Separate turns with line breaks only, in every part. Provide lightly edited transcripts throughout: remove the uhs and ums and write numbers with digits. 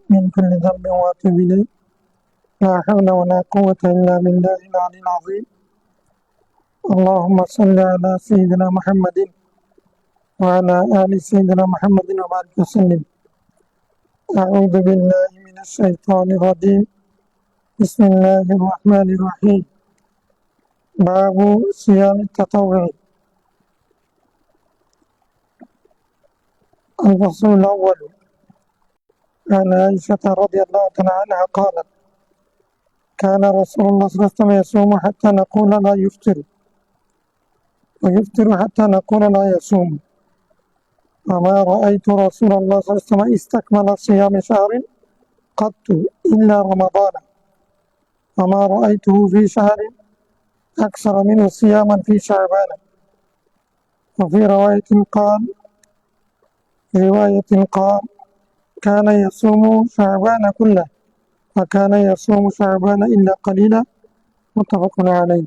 من كل ذنب وأتوب إليه لا حول ولا قوة إلا بالله العلي العظيم اللهم صل على سيدنا محمد وعلى آل سيدنا محمد وبارك وسلم أعوذ بالله من الشيطان الرجيم بسم الله الرحمن الرحيم باب صيام التطوع الفصل الأول عن عائشة رضي الله تعالى عنها قالت كان رسول الله صلى الله عليه وسلم يصوم حتى نقول لا يفطر ويفطر حتى نقول لا يصوم وما رأيت رسول الله صلى الله عليه وسلم استكمل صيام شهر قط إلا رمضان وما رأيته في شهر أكثر منه صياما في شعبان وفي رواية قال كان يصوم شعبان كله وكان يصوم شعبان إلا قليلا متفق عليه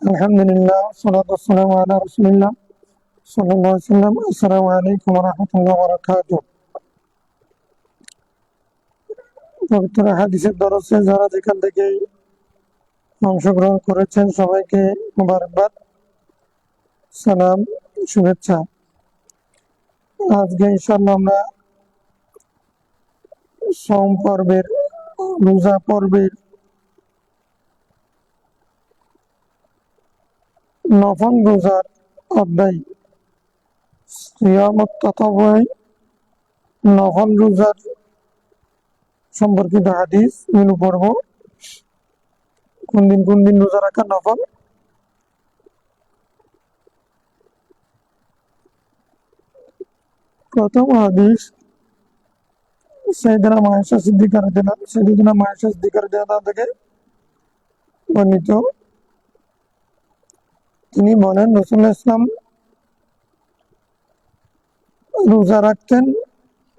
الحمد لله والصلاة والسلام على رسول الله صلى الله عليه وسلم السلام عليكم ورحمة الله وبركاته পবিত্র হাদিসের দরসে যারা যেখান থেকে অংশগ্রহণ করেছেন সবাইকে মুবারকবাদ সালাম শুভেচ্ছা আজকে ইনশাআল্লাহ আমরা সোম পর্বের রোজা পর্বের নফল রোজার অধ্যায় সিয়ামুত তাতাওয়ুই নফল রোজার সম্পর্কিত হাদিস মেনু পর্ব কোন দিন রোজা রাখা নফল প্রথম হাদিস সাইয়েদনা আয়েশা সিদ্দিকা রাদিয়াল্লাহু থেকে বর্ণিত তিনি বলেন রাসূলুল্লাহ ইসলাম রোজা রাখতেন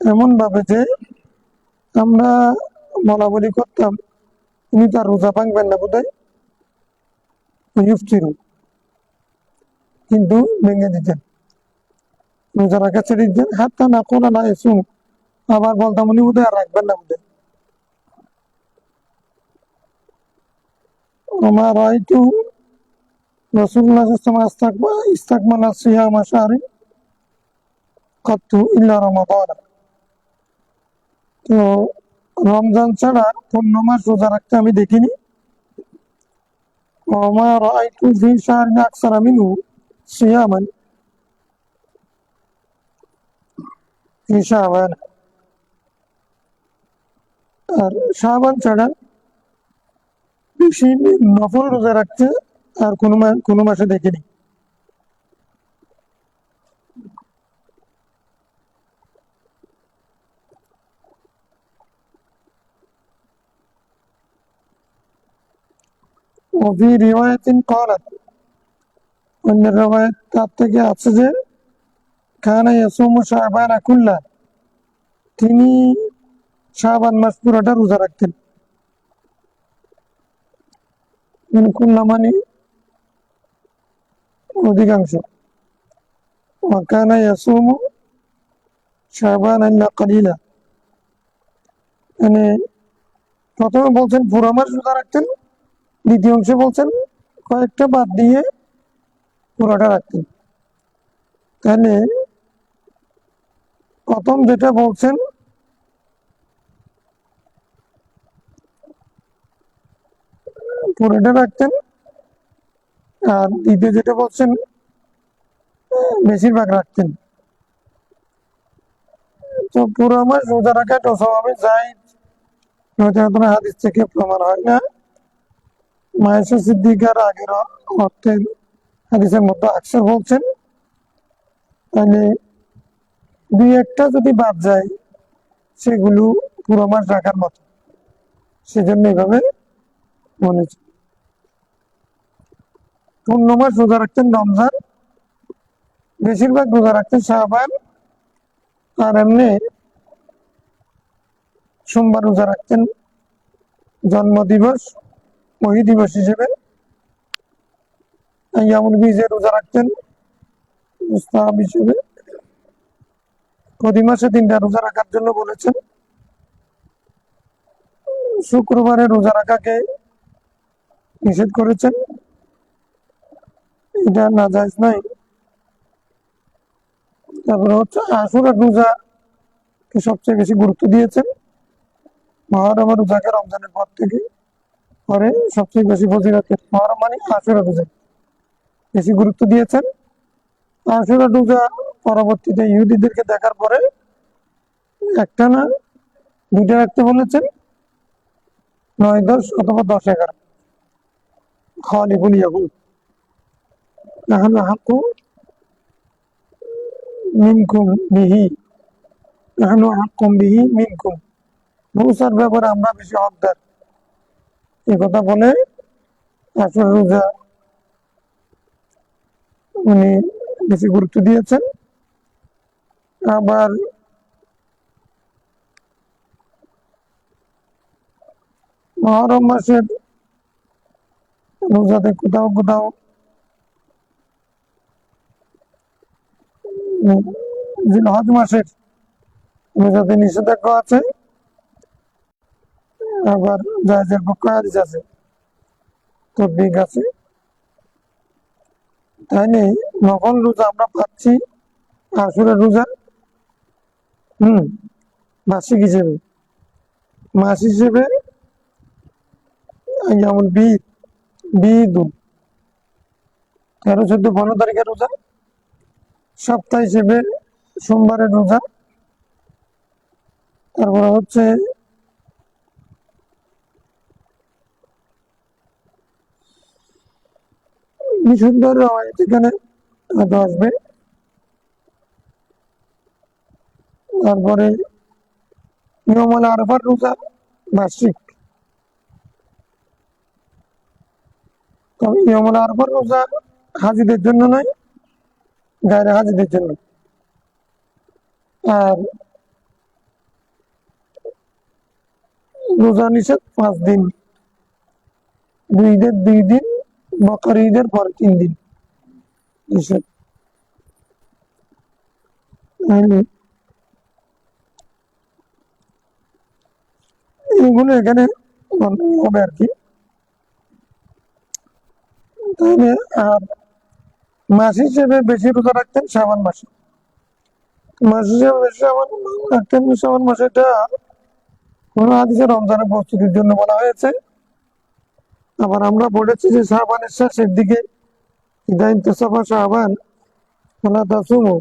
এমন ভাবে যে আমরা বলা বলি করতাম তিনি তার রোজা ভাঙবেন না বোধহয় ইফতিরু কিন্তু ভেঙে দিতেন রোজা রাখা ছেড়ে দিতেন হাত্তা নাকুলা লা ইয়াসুম আবার বলতাম উনি বোধহয় আর রাখবেন না বোধহয় ওমা রাআইতু রাসূলুল্লাহ সাল্লাল্লাহু আলাইহি ওয়াসাল্লাম ইস্তাকমালা সিয়ামা শাহরিন কাত্তু ইল্লা রমাদান তো রমজান ছাড়া পূর্ণ মাস রোজা রাখতে আমি দেখিনি ওমা রাআইতু ফি শাহরিন আকসারা মিনহু সিয়ামান ফি শাবান আর শাবান ছাড়া বেশি নফল রোজা রাখতে আর কোনো মাসে দেখিনি وفي رواية قالت অন্য রবায়াত তার থেকে আছে যে কানা ইয়াসুমু শাবান কুল্লা তিনি শাবান মাস পুরোটা রোজা রাখতেন কুল্লা মানে অধিকাংশ ওয়াকানা ইয়াসুমু শাবান ইল্লা কালিলা মানে প্রথমে বলছেন পুরো মাস রোজা রাখতেন দ্বিতীয় অংশে বলছেন কয়েকটা বাদ দিয়ে পুরোটা রাখতেন তাহলে প্রথম যেটা বলছেন পুরোটা রাখতেন আর দ্বিতীয় যেটা বলছেন বেশিরভাগ রাখতেন তো পুরো মাস রোজা রাখাটা স্বভাবে যায় হাদিস থেকে প্রমাণ হয় না আয়েশা সিদ্দিকার আগের অর্থের হাদিসের মধ্যে আকসার বলছেন তাহলে দুই একটা যদি বাদ যায় সেগুলো পুরো মাস রাখার মতো সেজন্য এইভাবে বলেছে পূর্ণ মাস রোজা রাখতেন রমজান বেশিরভাগ রোজা রাখতেন শাবান আর এমনি সোমবার রোজা রাখতেন জন্মদিবস ওই দিবস হিসেবে আইয়ামুল বীজে রোজা রাখতেন মুস্তাহাব হিসেবে প্রতি মাসে 3টা রোজা রাখার জন্য বলেছেন। শুক্রবারে রোজা রাখাকে নিষেধ করেছেন, এটা নাজায়েজ নাই। তারপরে হচ্ছে আশুরার রোজাকে সবচেয়ে বেশি গুরুত্ব দিয়েছেন। মহরমের রোজাকে রমজানের পর থেকে পরে সবচেয়ে বেশি ফজিলতের মহরম মানে আশুরা রোজা বেশি গুরুত্ব দিয়েছেন। আশুরা রোজা পরবর্তীতে ইহুদিদেরকে দেখার পরে একটা না 2টা রাখতে বলেছেন, 9, 10 অথবা 10, 11। খালিফুল ইয়াহুদ নাহনু আহাক্কু মিনকুম বিহি, নাহনু আহাক্কুম বিহি মিনকুম। মুসার ব্যাপারে আমরা বেশি হকদার, এই কথা বলে আশুরা রোজা উনি বেশি গুরুত্ব দিয়েছেন। আবার মহরম মাসের রোজাতে কোথাও কোথাও জিলহজ মাসের রোজাতে নিষেধাজ্ঞা আছে, আবার জায়েজের পক্ষে হাদিস আছে, তদবিক আছে। তাইলে নকল রোজা আমরা পাচ্ছি আশুরের রোজা মাসিক হিসেবে, মাস হিসেবে যেমন বিদুন 13, 14, 15 তারিখের রোজা, সপ্তাহ হিসেবে সোমবারের রোজা, তারপরে হচ্ছে বিশুদ্ধ রওয়ায়াত এখানে আসবে। তারপরে ইয়মুল আরাফার রোজা বার্ষিক, তবে ইয়মুল আরাফার রোজা হাজিদের জন্য নয়, গায়রে হাজিদের জন্য। আর রোজা নিষেধ 5 দিন, 2 ঈদের 2 দিন, বকর ঈদের পরে 3 দিন নিষেধ। এইগুলো এখানে হবে আর কি। তাহলে আর মাস হিসেবে বেশি রোজা রাখতেন শাবান মাসে, মাস হিসেবে বেশি রাখতেন শাবান মাসে। এটা কোন হাদিসে রমজানের প্রস্তুতির জন্য বলা হয়েছে। আবার আমরা পড়েছি যে শাবানের শেষের দিকে ইদা ইনতাসাফা শাবান ফালা তাসুমু,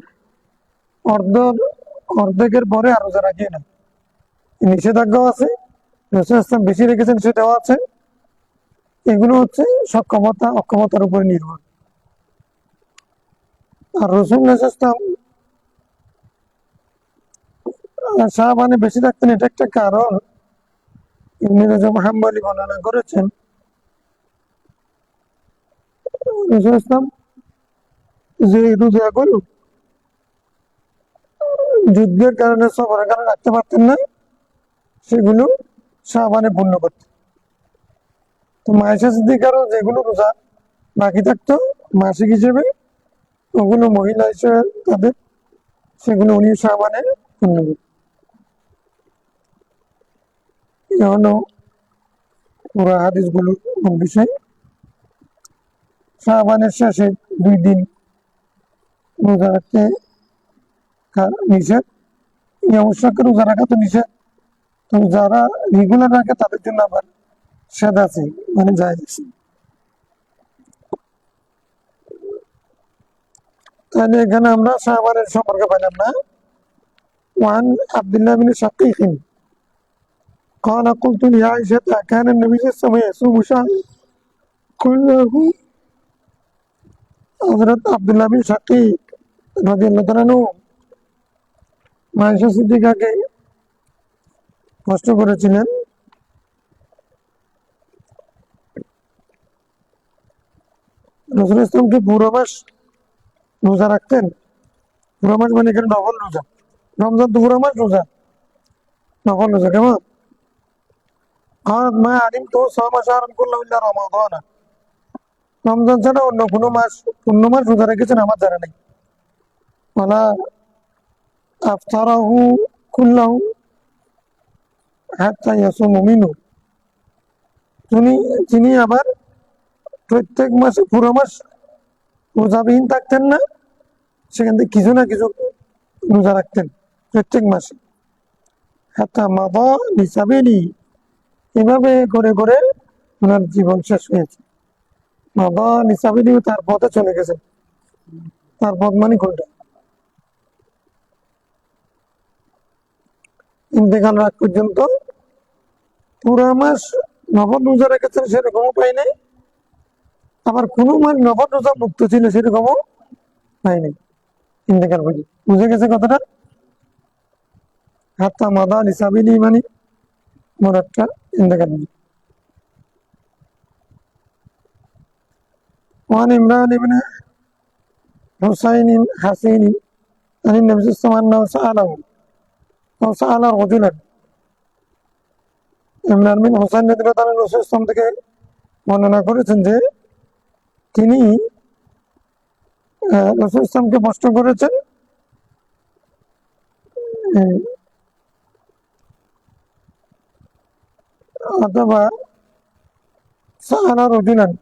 অর্ধেকের পরে আর রোজা রাখিয়ে না, নিষেধাজ্ঞাও আছে। রাসূল ইসলাম বেশি রেখেছেন সেটাও আছে। এগুলো হচ্ছে সক্ষমতা অক্ষমতার উপরে নির্ভর। আর রাসূল ইসলাম শাবানে বেশি রাখতেন, এটা একটা কারণ ইবনে রাজব হাম্বলী বর্ণনা করেছেন। রাসূল ইসলাম যে রোজাগুলো যুদ্ধের কারণে সফরের কারণে রাখতে পারতেন না, সেগুলো শাবানে পূর্ণ করতেন। তো মায়েশা সিদ্দিকারও যেগুলো রোজা বাকি থাকতো মাসিক হিসেবে, ওগুলো মহিলা হিসেবে তাদের, সেগুলো উনি শাবানে পূর্ণ করতেন। এই হলো পুরা হাদিসগুলোর বিষয়। শাবানের শেষে 2 দিন রোজা রাখতে নিষেধ, অবশ্যকে রোজা রাখা তো নিষেধ। তো যারা রেগুলার রাখে তাদের জন্য আবার সেদ আছে, মানে জায়েজ আছে। তাহলে এখানে আমরা শাবানের সম্পর্কে পেলাম না। وعن عبد الله بن شقيق قال قلت لعائشة كان النبي صلى الله عليه وسلم يصوم شهر كله। হযরত আব্দুল্লাহ বিন শাকীক রাদিয়াল্লাহু তাআলা আনহু আয়েশা সিদ্দিকাকে কষ্ট করেছিলেন। রাসূল ইসলাম কি পুরো মাস রোজা রাখতেন? পুরো মাস মানে এখানে নফল রোজা, রমজান তো পুরো মাস রোজা, নফল রোজা কেমন? قالت ما علمت صام شهرا كله الا رمضان। রমজান ছাড়া অন্য কোনো মাস পূর্ণ মাস রোজা রেখেছেন আমার জানা নেই। ওয়ালা আফতারাহু কুল্লাহু হাত্তা ইয়াসুমু মিনহু, তিনি আবার প্রত্যেক মাসে পুরো মাস রোজাবিহীন থাকতেন না, সেখান থেকে কিছু না কিছু রোজা রাখতেন প্রত্যেক মাসে। হাত্তা মাদা লিসাবিলি, এভাবে করে করে ওনার জীবন শেষ হয়েছে। মাদা লিসাবিলি, তার পথে চলে গেছে। তার পথ মানে কোনটা? ইন্তেকাল রাত পর্যন্ত পুরা মাস নফল রোজা রেখেছেন, সেরকমও পাই নাই। আবার কোনো মাস নফল রোজা মুক্ত ছিল, সেরকমও পাই নাই ইন্তেকাল পর্যন্ত। বুঝে গেছে কথাটা? হাত্তা মাদা লিসাবিলি মানে মোরাদটা ইন্তেকাল পর্যন্ত। وعن عمران بن حسين حسين عن النبي صلى الله عليه وسلم أنه سأله أو سأل رجلا, ইমরান বিন হুসাইন রাদিয়াল্লাহু তাআলা রাসূল সাল্লাল্লাহু আলাইহি ওয়াসাল্লাম থেকে বর্ণনা করেছেন যে তিনি রাসূল ইসলামকে প্রশ্ন করেছেন, অথবা সাআলা রাজুলান,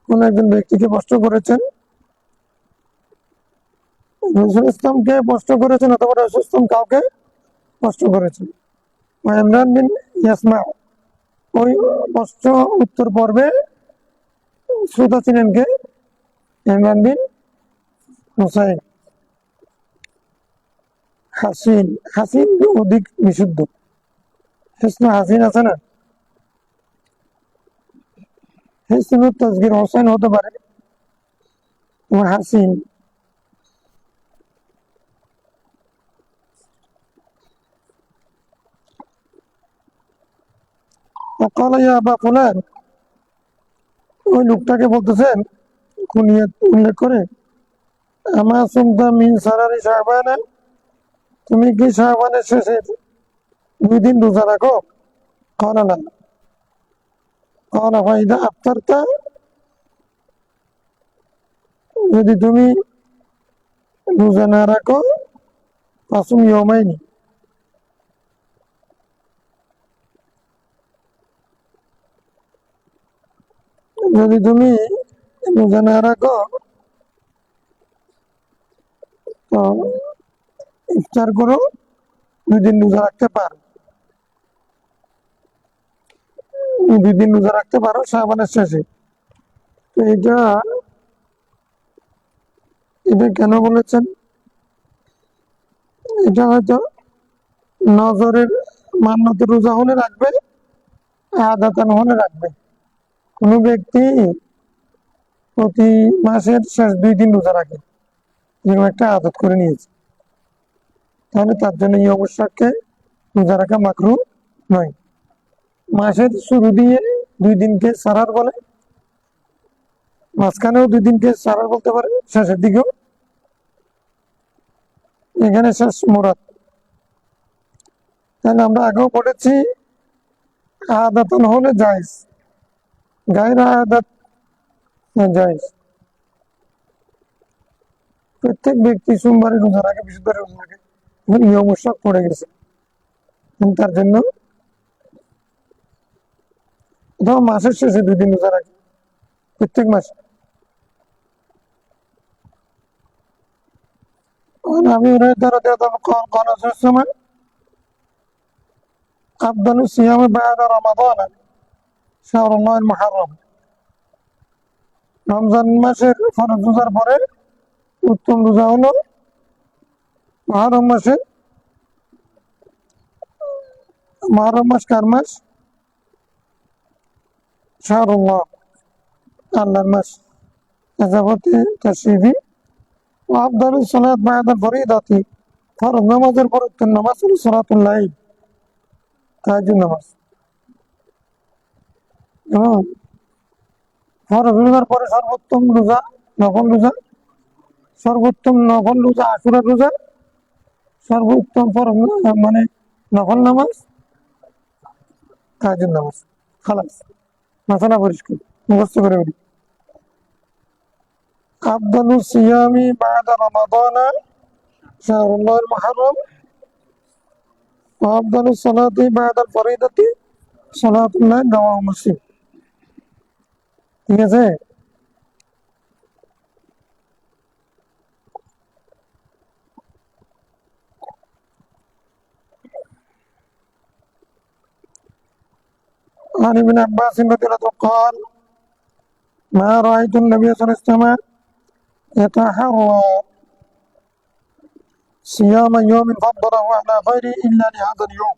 কোন একজন ব্যক্তিকে প্রশ্ন করেছেন, রাসূল ইসলামকে প্রশ্ন করেছেন অথবা রাসূল ইসলাম কাউকে প্রশ্ন করেছেন। ইমরান বিন ইয়াসমা, ওই প্রশ্ন উত্তর পর্বে শ্রোতা ছিলেন কে? ইমরান বিন হুসাইন। হাসিন, হাসিন অধিক বিশুদ্ধ। হিসনে হাসিন আছে না, হিসনুত তাসগীর হোসেন হতে পারে, হাসিন। وقال يا أبا فلان, ওই লোকটাকে বলতেছেন কুনিয়াত উল্লেখ করে, আমা সুমতা মিন সারারি শাবানা, তুমি কি শাবানের শেষের 2 দিন রোজা রাখো? قال لا। قال فإذا أفطرت, যদি তুমি রোজা না রাখো, ফাসুম ইয়াওমাইনি, যদি তুমি রোজা না রাখো তো ইফতার করো, 2 দিন রোজা রাখতে পারো। 2 দিন রোজা রাখতে পারো শাবানের শেষে। তো এটা কেন বলেছেন? এটা হয়তো নজরের মান্যতে রোজা হলে রাখবে, আদাতান হলে রাখবে। কোন ব্যক্তি প্রতি মাসের শেষ 2 দিন রোজা রাখে, এরকম একটা আদত করে নিয়েছে, তাহলে তার জন্য এই অবস্থাকে রোজা রাখা মাকরু নয়। মাসের শুরু দিয়ে 2 দিনকে সারার বলে, মাঝখানেও 2 দিনকে সারার বলতে পারে, শেষের দিকেও। এখানে শেষ মুরাদ। তাহলে আমরা আগেও পড়েছি আদাতন হলে জায়েজ, গায়রা আদাত জায়েজ। প্রত্যেক ব্যক্তি সোমবারে রোজা রাখে, বৃহস্পতিবারে রোজা রাখে, নিয়ম সব পড়ে গেছে, তার জন্য অথবা মাসের শেষে 2 দিন রোজা রাখে প্রত্যেক মাসে। আমি قال صلى الله عليه وسلم أفضل الصيام بعد رمضان شهر الله المحرم, রমজান মাসের ফরজ রোজার পরে উত্তম রোজা হলো মুহররম মাসে। মুহররম মাস কার মাস? শাহরুল্লাহ, আল্লাহর মাস। এজাবতে তাশরিফি। আফদালুস সালাত বা'দা ফরিদাতি, ফরজ নামাজের পর উত্তম নামাজ হলো সালাতুল লাইল, তাহাজ্জুদ নামাজ। এবং ফরজ রোজার পরে সর্বোত্তম রোজা নফল রোজা, সর্বোত্তম নফল রোজা আশুরার রোজা, সর্বোত্তম ফরজ মানে নফল নামাজ তাহাজ্জুদ নামাজ। খালাস, মাসালা পরিষ্কার, মুখস্থ করে বলি। আফদালুস সিয়ামি বা'দা রমাদানা شهر الله المحرم وأفضل الصلاة بعد الفريضة صلاة الليل رواه مسلم ঠিক আছে عن ابن عباس رضي الله عنه قال ما رأيت النبي صلى الله عليه وسلم يتحرى صيام يوم فضله على غيره إلا لهذا اليوم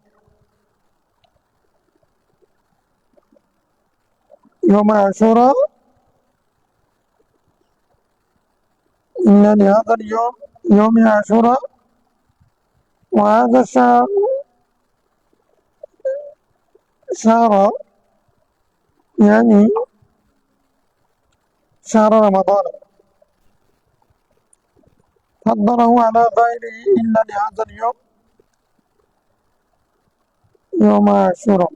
يوم عاشوراء إلا لهذا اليوم يوم عاشوراء وهذا شهر يعني شهر رمضان فضله على غيره إلا لهذا اليوم يوم عاشوراء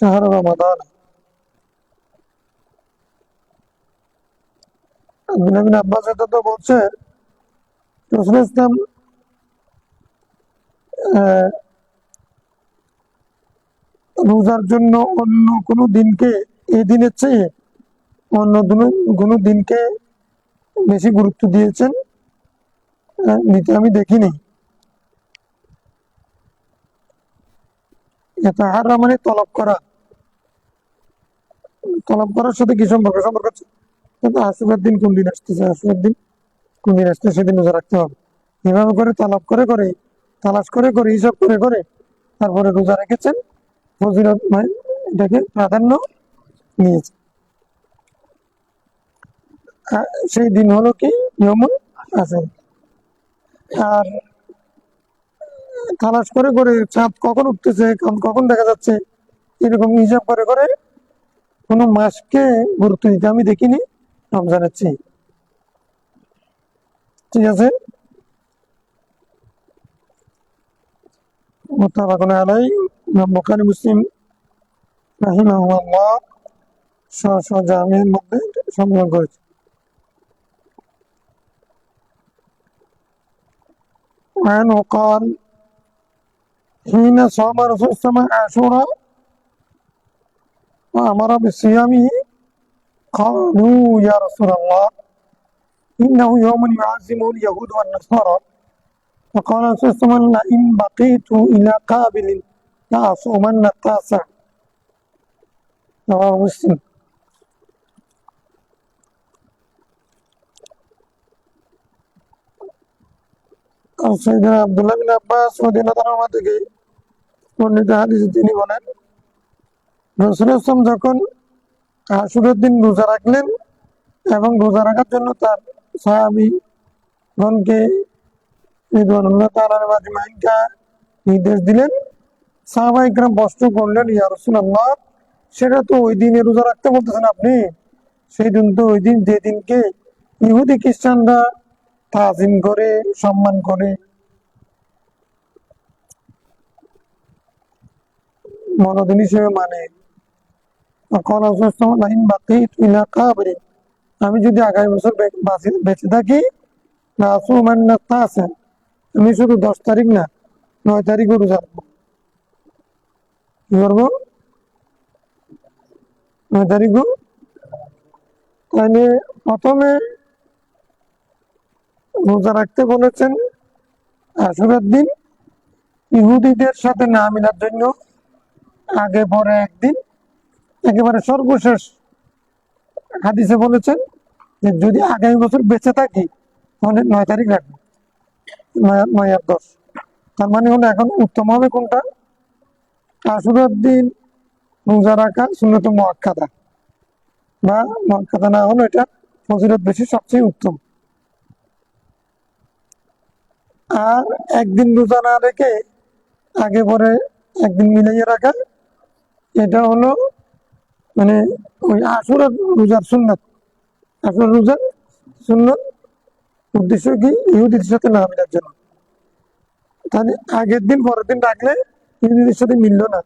شهر رمضان ابن عباس এটা তো বলছে রাসূল ইসলাম রোজার জন্য অন্য কোনো দিনকে এই দিনের চেয়ে অন্য কোনো দিনকে বেশি গুরুত্ব দিয়েছেন নিতে আমি দেখিনি তাহারা মানে তলব করার সাথে কি সম্পর্ক আছে আশুরার দিন কোন দিন আসতেছে আশুরার দিন কোন দিন আসতে সেদিন রোজা রাখতে হবে এভাবে করে তলব করে তালাশ করে হিসাব করে তারপরে রোজা রেখেছেন ফজিলত মানে এটাকে প্রাধান্য নিয়েছে সেই দিন হলো কি ইয়মুল আসর আর তালাশ করে চাঁদ কখন উঠতেছে কখন দেখা যাচ্ছে এরকম হিসাব করে কোনো মাসকে গুরুত্ব দিতে আমি দেখিনি রমজানের চেয়ে ঠিক আছে মুত্তাফাকুন আলাইহি বুখারী মুসলিম রাহিমাহুল্লাহ স্ব জামিনের মধ্যে সংগ্রহ করেছে وعنه قال حين صام رسول الله عاشوراء وأمر بصيامه قالوا يا رسول الله إنه يوم يعظمه اليهود والنصارى فقال رسول الله لئن بقيت إلى قابل لأصومن التاسع رواه مسلم سيدنا عبد الله بن عباس রাদিয়াল্লাহু আনহু থেকে বর্ণিত হাদিসে তিনি বলেন রাসূলুল্লাহ সাল্লাল্লাহু আলাইহি ওয়াসাল্লাম যখন আশুরার দিন রোজা রাখলেন এবং রোজা রাখার জন্য তার সাহাবীগণকে রিদওয়ানুল্লাহ তাআলা আজমাইনকে নির্দেশ দিলেন সাহাবায়ে কেরাম প্রশ্ন করলেন ইয়া রাসূলুল্লাহ সেটা তো ওই দিনে রোজা রাখতে বলতেছেন আপনি সেই দিন তো ওই দিন যে দিনকে ইহুদি খ্রিস্টানরা তাজিম করে সম্মান করে বড়দিন হিসেবে মানে আমি যদি আগামী বছর বেঁচে থাকি আমি শুধু 10 তারিখ না 9 তারিখও রোজা রাখবো কি করবো 9 তারিখও তাহলে প্রথমে রোজা রাখতে বলেছেন আশুরার দিন ইহুদিদের সাথে না মিলার জন্য আগে পরে একদিন একেবারে সর্বশেষ হাদিসে বলেছেন যে যদি আগামী বছর বেঁচে থাকি তাহলে 9 তারিখ রাখবো 9 আর 10 তার মানে হলো এখন উত্তম হবে কোনটা আশুরার দিন রোজা রাখা সুন্নত মুআক্কাদা বা মুআক্কাদা না হলো এটা ফজিলত বেশি সবচেয়ে উত্তম আর একদিন রোজা না রেখে আগে পরে একদিন মিলাইয়ে রাখা এটা হলো মানে ওই আশুরার রোজার সুন্নাত আশুরার রোজার সুন্নাত উদ্দেশ্য কি ইহুদিদের সাথে না মিলার জন্য তাহলে আগের দিন পরের দিন রাখলে ইহুদিদের সাথে মিলল না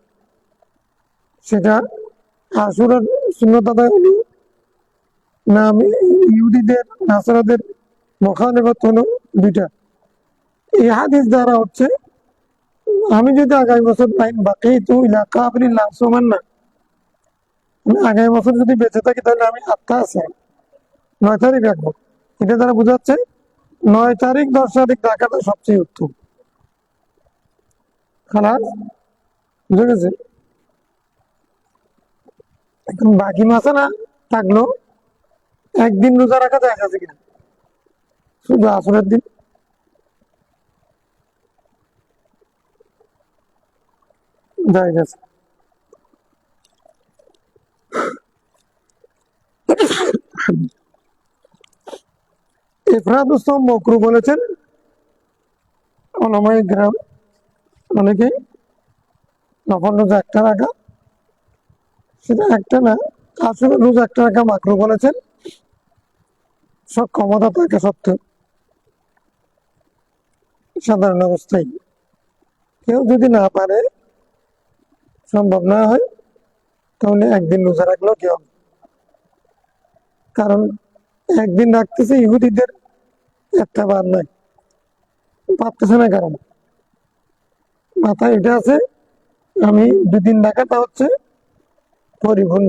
সেটা আশুরার সুন্নাত আদায় হলো না ইহুদিদের নাসারাদের মুখালেফত হলো দুইটা এই হাদিস দ্বারা হচ্ছে আমি যদি আগামী বছর বাকি তো ইলাকা আপনি লাভ সমান না, আমি আগামী বছর যদি বেঁচে থাকি তাহলে আমি 8টা আছে 9 তারিখ রাখবো। এটা দ্বারা বোঝাচ্ছে 9 তারিখ 10 তারিখ রাখাটা সবচেয়ে উত্তম। খালাস বুঝে গেছে। এখন বাকি মাসে না থাকলো একদিন রোজা রাখা যায় আছে কিনা, শুধু আসরের দিন। যায় গেছে। ইফরাদ উস্তম মকরু বলেছেন ওলামায়ে কেরাম অনেকে। নফল রোজা একটা রাখা, সেটা একটা না, আসলে রোজা একটা রাখা মাকরু বলেছেন সব ক্ষমতা থাকে সত্ত্বেও, সাধারণ অবস্থায় কেউ যদি না পারে, সম্ভব না হয়, তাহলে একদিন রোজা রাখলেও কি হবে? কারণ একদিন রাখতেছে ইহুদিদের একটা বার নয়, পারতেছে না। কারণ মাথায় এটা আছে আমি 2 দিন রাখাটা হচ্ছে পরিপূর্ণ,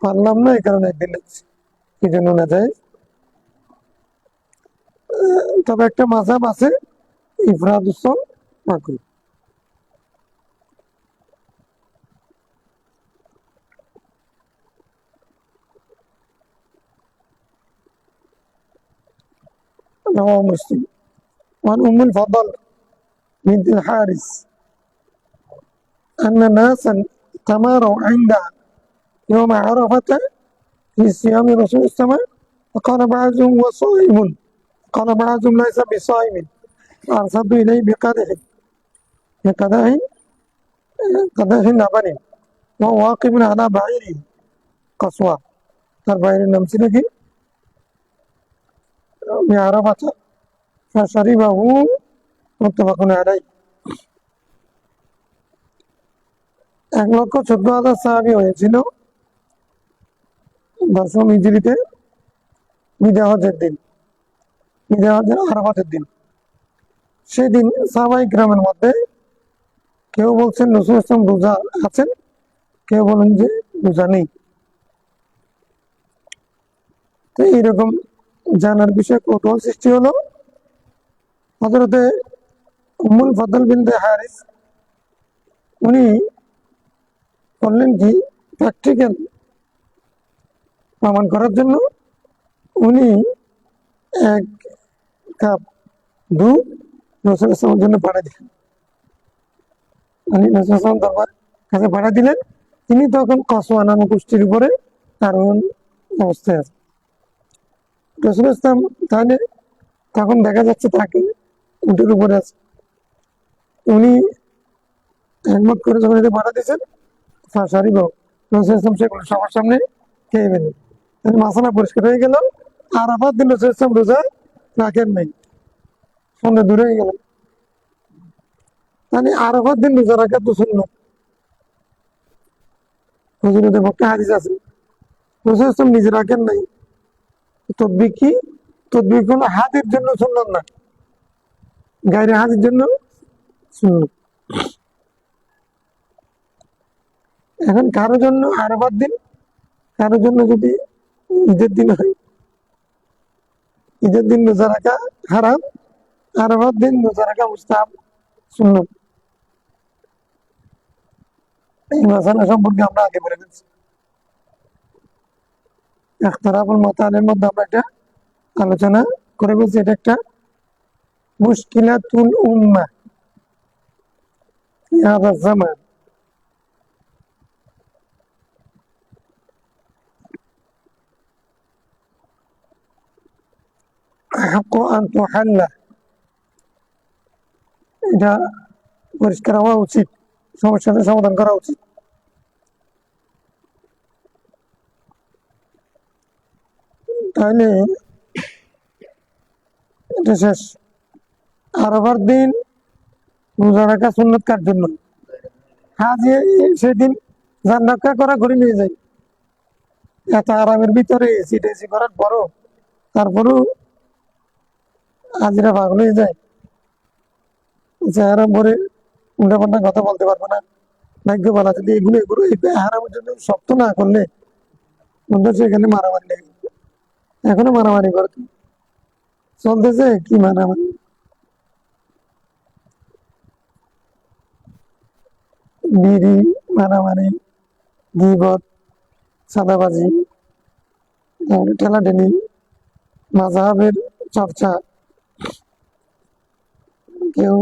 পারলাম না, এই কারণে একদিন রাখছি, এই জন্য না যায়। তবে একটা মাযহাব আছে ইফরাদ উসম মাকরু। رواه مسلم وعن أم الفضل بنت الحارث أن ناسا تماروا عندها يوم عرفة في صيام رسول الله، فقال بعضهم هو صائم، قال بعضهم ليس بصائم، فأرسلت إليه بقدح لبن وهو واقف على بعيره قصوى، তার বাইরের নাম ছিল কি আরাফাত, ফাশারিবাহু মুত্তাফাকুন আলাইহি। 1,14,000 সাহাবী হয়েছিল 10ম হিজরিতে বিজয় হজের দিন, বিজয় হজের আরাফাতের দিন। সেদিন সাহাবায়ে কেরামের মধ্যে কেউ বলছেন রাসূল সাল্লাল্লাহু আলাইহি ওয়াসাল্লাম রোজা আছেন, কেউ বলেন যে রোজা নেই। তো এইরকম জানার বিষয়ে কৌতূহল সৃষ্টি হলো। হযরতে উম্মুল ফদল বিনতে হারিস উনি করলেন কি, প্র্যাকটিক্যাল প্রমাণ করার জন্য উনি 1 কাপ দুধ রাসূল সাল্লাল্লাহু জন্য পাঠিয়ে দিলেন, মানে রাসূল সাল্লাল্লাহু দরবার কাছে পাঠিয়ে দিলেন। তিনি তখন কসওয়া নামক গোষ্ঠীর উপরে আরোহণ অবস্থায় আছে। রাসূল ইসলাম তাহলে তখন দেখা যাচ্ছে তাকে উটের উপরে আছে, উনি একমত করে যখন এটা পাঠিয়ে দিয়েছেন, সারি বাবু রাসূল ইসলাম সেগুলো সবার সামনে খেয়ে ফেলেন। তাহলে মাসালা পরিষ্কার হয়ে গেল, আরাফাত দিন রাসূল ইসলাম রোজা রাখেন নাই, সন্ধ্যা দূরে হয়ে গেল। মানে আরাফাত দিন রোজা রাখা তো সুন্নাত, হুজুরদের পক্ষে হাদিস আছে। রাসূল ইসলাম নিজে রাখেন নাই, তদবিক কি? তদবিক হলো হাতের জন্য সুন্নাত না, গায়রে হাতের জন্য সুন্নাত। এখন কারো জন্য আরাফাত দিন, কারো জন্য যদি ঈদের দিন হয়, ঈদের দিন রোজা রাখা হারাম, আরাফাত দিন রোজা রাখা মুস্তাহাব সুন্নাত। এই মাসালা সম্পর্কে আমরা আগে বলে গেছি। ইখতিলাফুল মাতানের মধ্যে আমরা এটা আলোচনা করে বলছি, এটা একটা মুশকিলাতুল উম্মাহ ফি হাযা জামান। হাক্কু আন তুহাল্লা, এটা পরিষ্কার হওয়া উচিত, সমস্যাটা সমাধান করা উচিত। তাহলে এটা শেষ। আরাফার দিন রোজা রাখা সুন্নাত কার জন্য? হাজি সেদিন যান রক্ষা করা ঘুরে নিয়ে যায়, এত আরামের ভিতরে এসি টেসি করার পরও তারপরেও হাজিরা পাগল হয়ে যায়, চেহারা পরে উল্টা পাল্টা কথা বলতে পারবে না। ভাগ্য বলা যদি এগুলো এগুলো এই হারামের জন্য শক্ত না করলে বন্ধু সেখানে মারামারি লেগে যেত। এখনো মারামারি করে চলতেছে, কি মারামারি! বিড়ি, মারামারি, গিবত, চাঁদাবাজি, ঠেলাঠেলি, মাযহাবের চর্চা, কেউ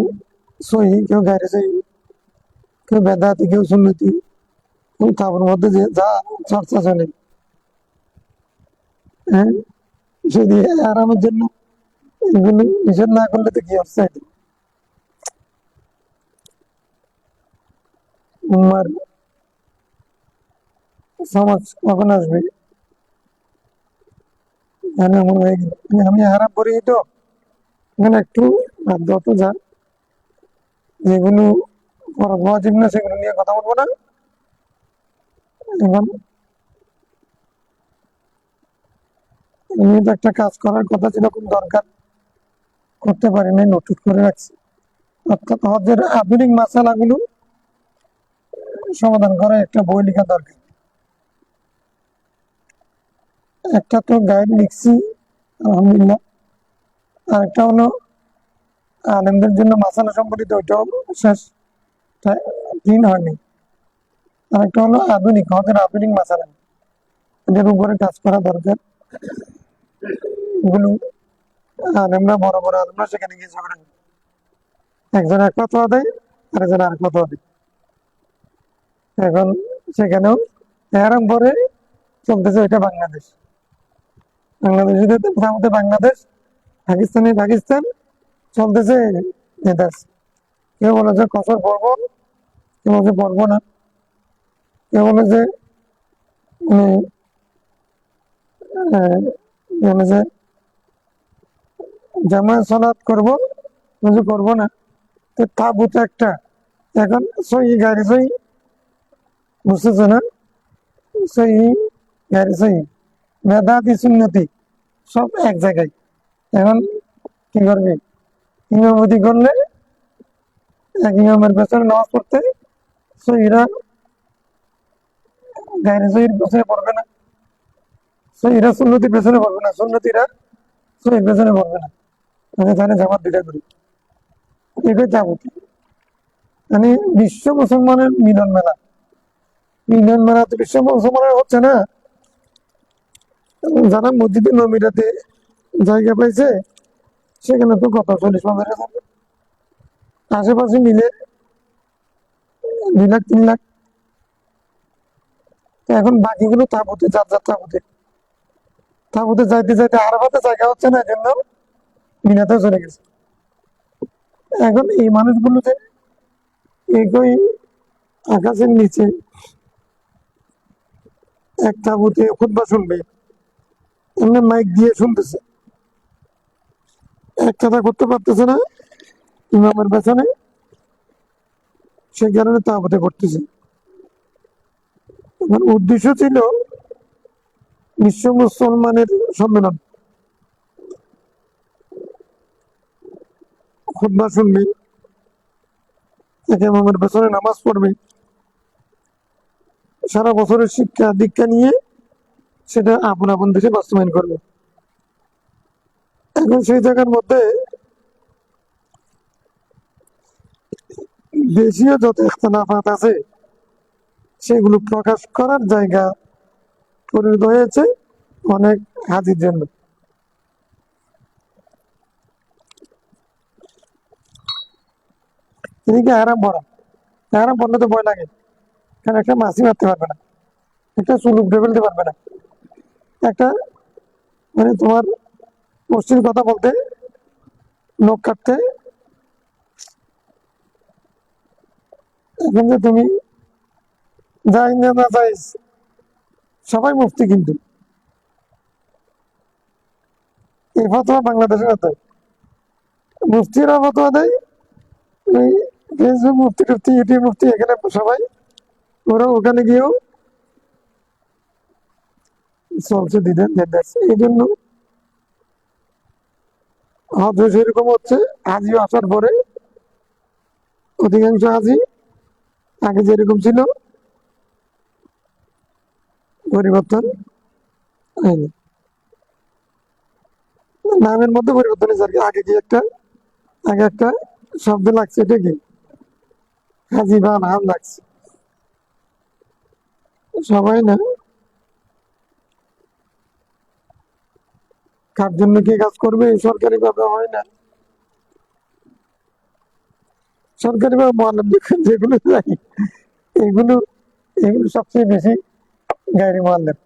সহি, কেউ গায়রে সহি, কেউ বেদাতি, কেউ সুন্নতি, কেউ তার মধ্যে যে যা চর্চা চলে, হ্যাঁ, যদি আরামের জন্য এগুলো নিষেধ না করলে তো কি অবস্থা হতো। উম্মার সমাজ কখন আসবে মানে এমন হয়ে গেল। আমি আরাম করি তো এখানে একটু বাধ্য হতো যা, যেগুলো ফরজ ওয়াজিব না সেগুলো নিয়ে কথা বলবো না। এখন এমনি তো একটা কাজ করার কথা ছিল, খুব দরকার, করতে পারি নাই, নোট করে রাখছি। অর্থাৎ হজের আধুনিক মাসালাগুলো সমাধান করা একটা বই লেখা দরকার। একটা তো গাইড লিখছি আলহামদুলিল্লাহ, আর একটা হলো আলেমদের জন্য মাসালা সম্পর্কিত, ওইটাও শেষ, দিন হয়নি। আর একটা হলো আধুনিক হজের আধুনিক মাসালা, এদের উপরে কাজ করা দরকার। এগুলো আলেমরা, বড় বড় আলেমরা সেখানে গিয়ে ঝগড়া করে। একজন এক কথা দেয়, আরেকজন আর কথা দেয়। এখন সেখানেও এরম করে চলতেছে, এটা বাংলাদেশ। বাংলাদেশে বাংলাদেশ, পাকিস্তানে পাকিস্তান, চলতেছে নেদার্স। কেউ বলে যে কসর পড়বো, কেউ বলে পড়বো না, কেউ বলে যে বলে যে জামায় সালাত করবো, কিছু করবো না। তো তাগুত একটা, এখন সহি গাড়ি সহি, বুঝতেছে না, সহি গাড়ি সহি, বেদাতি সুন্নতি সব এক জায়গায়। এখন কি করবে, ইমামতি করলে এক ইমামের পেছনে নামাজ পড়তে সহিরা গাড়ি সহির পেছনে পড়বে না, সহিরা সুন্নতির পেছনে পড়বে না, সুন্নতিরা সহির পেছনে পড়বে না, তাহলে জামাত দুইটা করি। এটাই যাবতীয় মানে বিশ্ব মুসলমানের মিলন মেলা। মিলন মেলা তো বিশ্ব মুসলমানের হচ্ছে না, যারা মসজিদে নবীরাতে জায়গা পাইছে সেখানে তো কত 40-50 হাজার, আশেপাশে মিলে 2 লাখ 3 লাখ। তো এখন বাকিগুলো তাবুতে, যার যার তাবুতে, তাবুতে যাইতে যাইতে আরাফাতে জায়গা হচ্ছে না, এজন্য মিনাতে চলে গেছে। এখন এই মানুষগুলো যে একই আকাশের নিচে এক তাবুতে খুতবা শুনবে, এমনি মাইক দিয়ে শুনতেছে, এক কথা করতে পারতেছে না ইমামের পেছনে, সেই কারণে তাবুতে করতেছে। আমার উদ্দেশ্য ছিল বিশ্ব মুসলমানের সম্মেলন, খুতবা শুনবে, এক ইমামের পেছনে নামাজ পড়বে, সারা বছরের শিক্ষা দীক্ষা নিয়ে সেটা আপন আপন দেশে বাস্তবায়ন করবে। এখন সেই জায়গার মধ্যে দেশীয় যত ইখতিলাফাত আছে সেগুলো প্রকাশ করার জায়গা পরিণত হয়েছে অনেক হাজির জন্য। এদিকে আরাম পড়া, আরাম পড়লে তো ভয় লাগে, কারণ একটা মাসি মারতে পারবে না, একটা চুল উপড়ে ফেলতে পারবে না, একটা মানে তোমার পশ্চিম কথা বলতে, নখ কাটতে, এখন যে তুমি যাই না না যাই, সবাই মুফতি, কিন্তু এই ফতোয়া বাংলাদেশের হতো, মুফতিরা ফতোয়া দেয়, ওই ফেসবুক মুফতি টুফতি, ইউটিউব মুফতি, এখানে সবাই ওরা ওখানে গিয়েও চলছে দিদের নির্দেশ। এই জন্য হজ সেরকম হচ্ছে, হাজি আসার পরে অধিকাংশ হাজি আগে যেরকম ছিল পরিবর্তন হয়নি। নামের মধ্যে পরিবর্তন হয়েছে আর কি। আগে একটা শব্দ লাগছে, এটা কি হাজি বা নাম লাগছে। সবাই না, কার জন্য কে কাজ করবে সরকারি ভাবে হয় না। সরকারি ভাবে মানব যেগুলো যায়, এগুলো এগুলো সবচেয়ে বেশি গাড়ি মারলেন।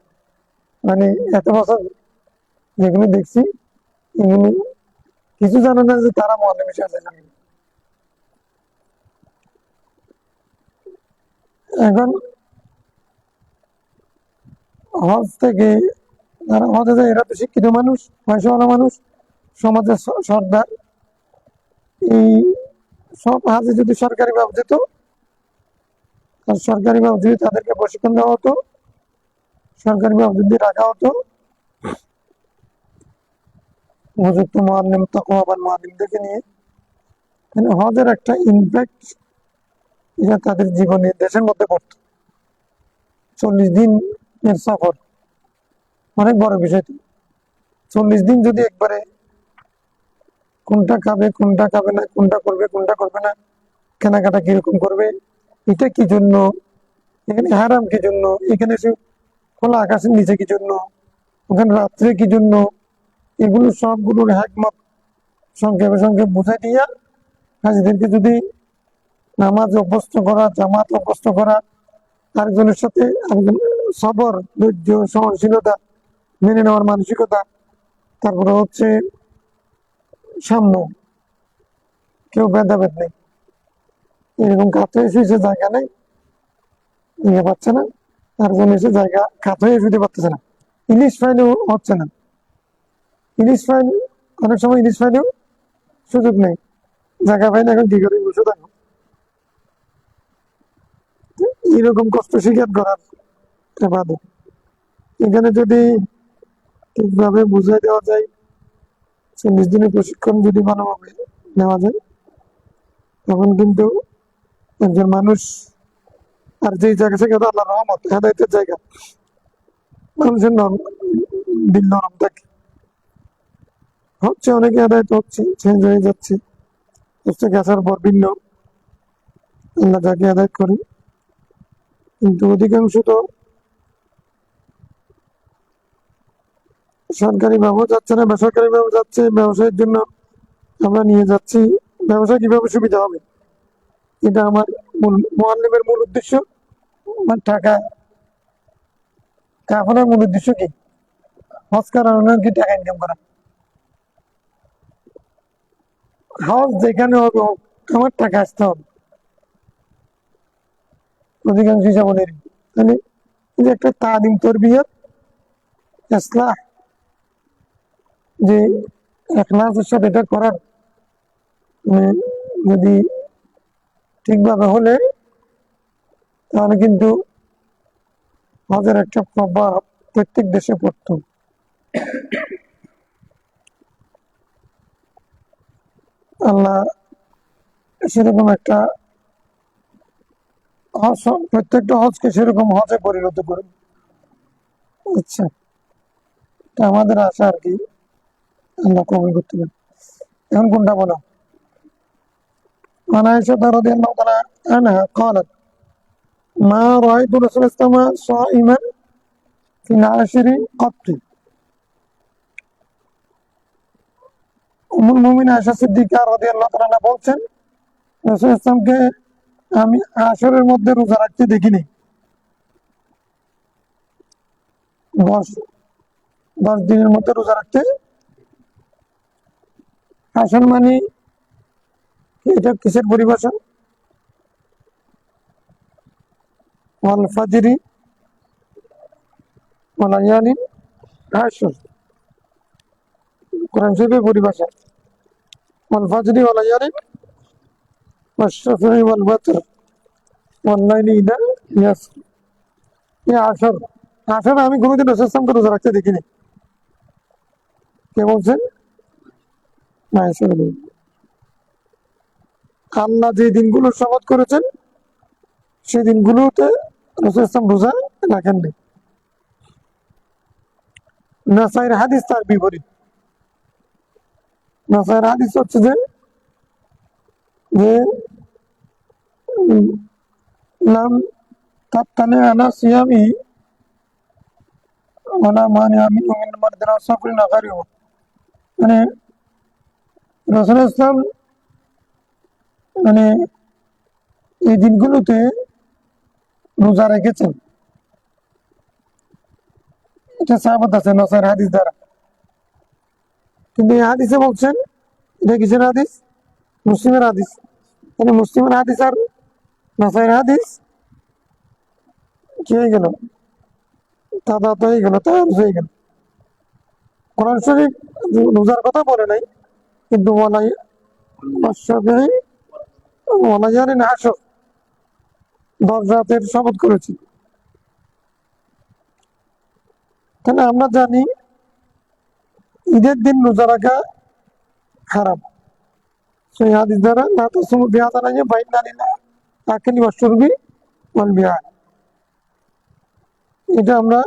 মানে এত বছর যেগুলো দেখছি, এগুলো কিছু জানে না যে তারা মানব হিসেবে জানে। এখন হজ থেকে যারা হজে যায় এরা তো শিক্ষিত মানুষ, পয়সাওয়ালা মানুষ, সমাজের সর্দার। এই সব হাজে যদি সরকারি ভাবে যেত, আর সরকারি ভাবে যদি তাদেরকে প্রশিক্ষণ দেওয়া হতো, সরকারি ভাবে যদি রাখা হতো, উপযুক্ত মুআল্লিম তাকওয়াবান মুআল্লিমদেরকে নিয়ে, তাহলে হজের একটা ইমপ্যাক্ট এটা তাদের জীবনে দেশের মধ্যে পড়তো। 40 দিন এর সফর অনেক বড় বিষয়। 40 দিন যদি একবারে কোনটা খাবে কোনটা খাবে না, কোনটা করবে কোনটা করবে না, কেনাকাটা কিরকম করবে, এটা কি জন্য, এখানে হারাম কি জন্য, এখানে সে খোলা আকাশের নিচে কি জন্য, ওখানে রাত্রে কি জন্য, এগুলো সবগুলোর হ্যাকমত সংক্ষেপে সংক্ষেপে বুঝাই দিয়া হাজিদেরকে যদি নামাজ অভ্যস্ত করা, জামাত অভ্যস্ত করা, আরেকজনের সাথে আরেকজন সবর, ধৈর্য, সহনশীলতা, মেনে নেওয়ার মানসিকতা, তারপরে হচ্ছে সাম্য, কেউ ভেদাভেদ নেই। এরকম কাত হয়ে শুয়েছে, জায়গা নেই, নিয়ে পাচ্ছে না, আরেকজন এসে জায়গা কাত হয়ে শুতে পারতেছে না, ইলিশ ফাইলেও হচ্ছে না। ইলিশ ফাইল অনেক সময় ইলিশ ফাইলেও সুযোগ নেই, জায়গা পাই না, এখন কি করে বসে থাকো। এরকম কষ্ট স্বীকার করার বাদে এখানে যদি ঠিকভাবে বুঝাই দেওয়া যায়, 40 দিনের প্রশিক্ষণ যদি ভালোভাবে নেওয়া যায়, তখন কিন্তু একজন মানুষ, আর যেই জায়গা থেকে আল্লাহ রহমত হেদায়তের জায়গা, মানুষের দিল নরম থাকে, হচ্ছে অনেকে হেদায়ত হচ্ছে, চেঞ্জ হয়ে যাচ্ছে। হচ্ছে আসার পর ভিন্ন আল্লাহ যাকে হেদায়ত করে, কিন্তু অধিকাংশ তো সরকারি ভাবেও যাচ্ছে না, বেসরকারি ভাবে যাচ্ছে। ব্যবসায়ের জন্য আমরা নিয়ে যাচ্ছি, ব্যবসা কিভাবে সুবিধা হবে, এটা আমার মুআল্লিমের মূল উদ্দেশ্য। আমার টাকা কাফনের মূল উদ্দেশ্য কি, হজ করানোর কি টাকা ইনকাম করা। হজ যেখানে হবে হোক, আমার টাকা আসতে হবে, অধিকাংশ হিসাবে তাহলে এই যে একটা তালিম তরবিয়ত ইসলাহ, যে ইখলাসের সাথে এটা করার, মানে যদি ঠিকভাবে হলে, তাহলে কিন্তু হজের একটা প্রভাব প্রত্যেক দেশে পড়তো। আল্লাহ সেরকম একটা হজ, প্রত্যেকটা হজকে সেরকম হজে পরিণত করুন। আচ্ছা, এটা আমাদের আশা আর কি, আল্লাহ কবুল করতে পারেন। এখন কোনটা বলো? عن عائشة رضي الله تعالى عنها قالت ما رأيت رسول الله صلى الله عليه وسلم صائما في العشر قط। উম্মুল মুমিন আয়েশা সিদ্দিকা রাদিয়াল্লাহু তাআলা আনহা বলছেন, রাসূল ইসলামকে আমি আশরের মধ্যে রোজা রাখতে দেখিনি। 10 দিনের মধ্যে রোজা রাখতে। আসর মানে এটা কিসের পরিভাষা? ওয়াল ফাজরি ওয়া লায়ালিন আশর, কোরআন শরীফের পরিভাষা। ওয়াল ফাজরি ওয়া লায়ালিন ওয়াশ শাফঈ ওয়াল ওয়াতর ওয়াল লাইলি ইযা ইয়াসর। এই আসর, আসর আমি কোনোদিন রাসূল সাল্লাল্লাহু আলাইহি ওয়াসাল্লামকে রোজা রাখতে দেখিনি। কে বলছেন? মাইসের দিন। আল্লাহ যে দিনগুলো শপথ করেছেন সেই দিনগুলোতে রাসূল ইসলাম রোজা রাখেননি। নাসাইর হাদিস তার বিপরীত। নাসাইর হাদিস হচ্ছে যে লাম তাত্তানে আলা সিয়ামি ওয়ালা মানি আমিন মিন মারদিনা সাফরিন আগারিও, মানে রাসূল ইসলাম মানে এই দিনগুলোতে রোজা রেখেছেন, এটা সাহাবত আছে নাসাইর হাদিস দ্বারা। কিন্তু এই হাদিসে বলছেন, এটা কিসের হাদিস? মুসলিমের হাদিস। মানে মুসলিমের হাদিস আর নাসাইর হাদিস কি হয়ে গেল? তাদাত হয়ে গেল, তার হয়ে গেল। কোরআন শরীফ রোজার কথা বলে নাই, কিন্তু ওয়ালাইয়ালিন আশর 10 রাতের শপথ করেছি। তাহলে আমরা জানি ঈদের দিন রোজা রাখা হারাম। সেই হাদিস দ্বারা না তো সুমু বিহাদা নাই বাইনা লিনা আকিলি ওয়াশরবি ওয়াল বিয়া, এটা আমরা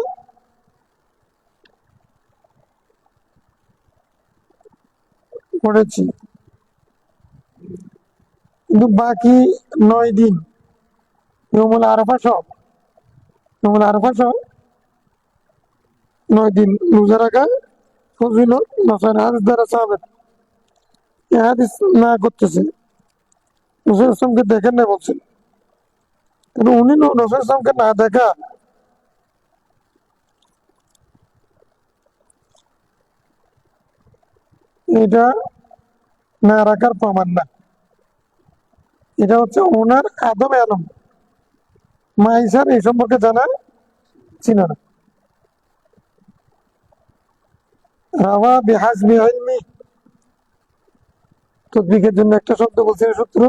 পড়েছি। কিন্তু বাকি 9 দিন ইয়মুল আরাফা সহ 9 দিন রোজা রাখা ফজিলত নাসাইর হাদিস দ্বারা সাহাবেত। এই হাদিস না করতেছে, রাসূল ইসলামকে দেখেন না বলছেন। কিন্তু উনি রাসূল ইসলামকে না দেখা এটা না রাখার প্রমাণ না, এটা হচ্ছে ওনার আদম আলম মাইসার এই সম্পর্কে জানা ছিল না। রাওয়া বিহাজবি ইলমি, তদবিকের জন্য একটা শব্দ বলছে সূত্র,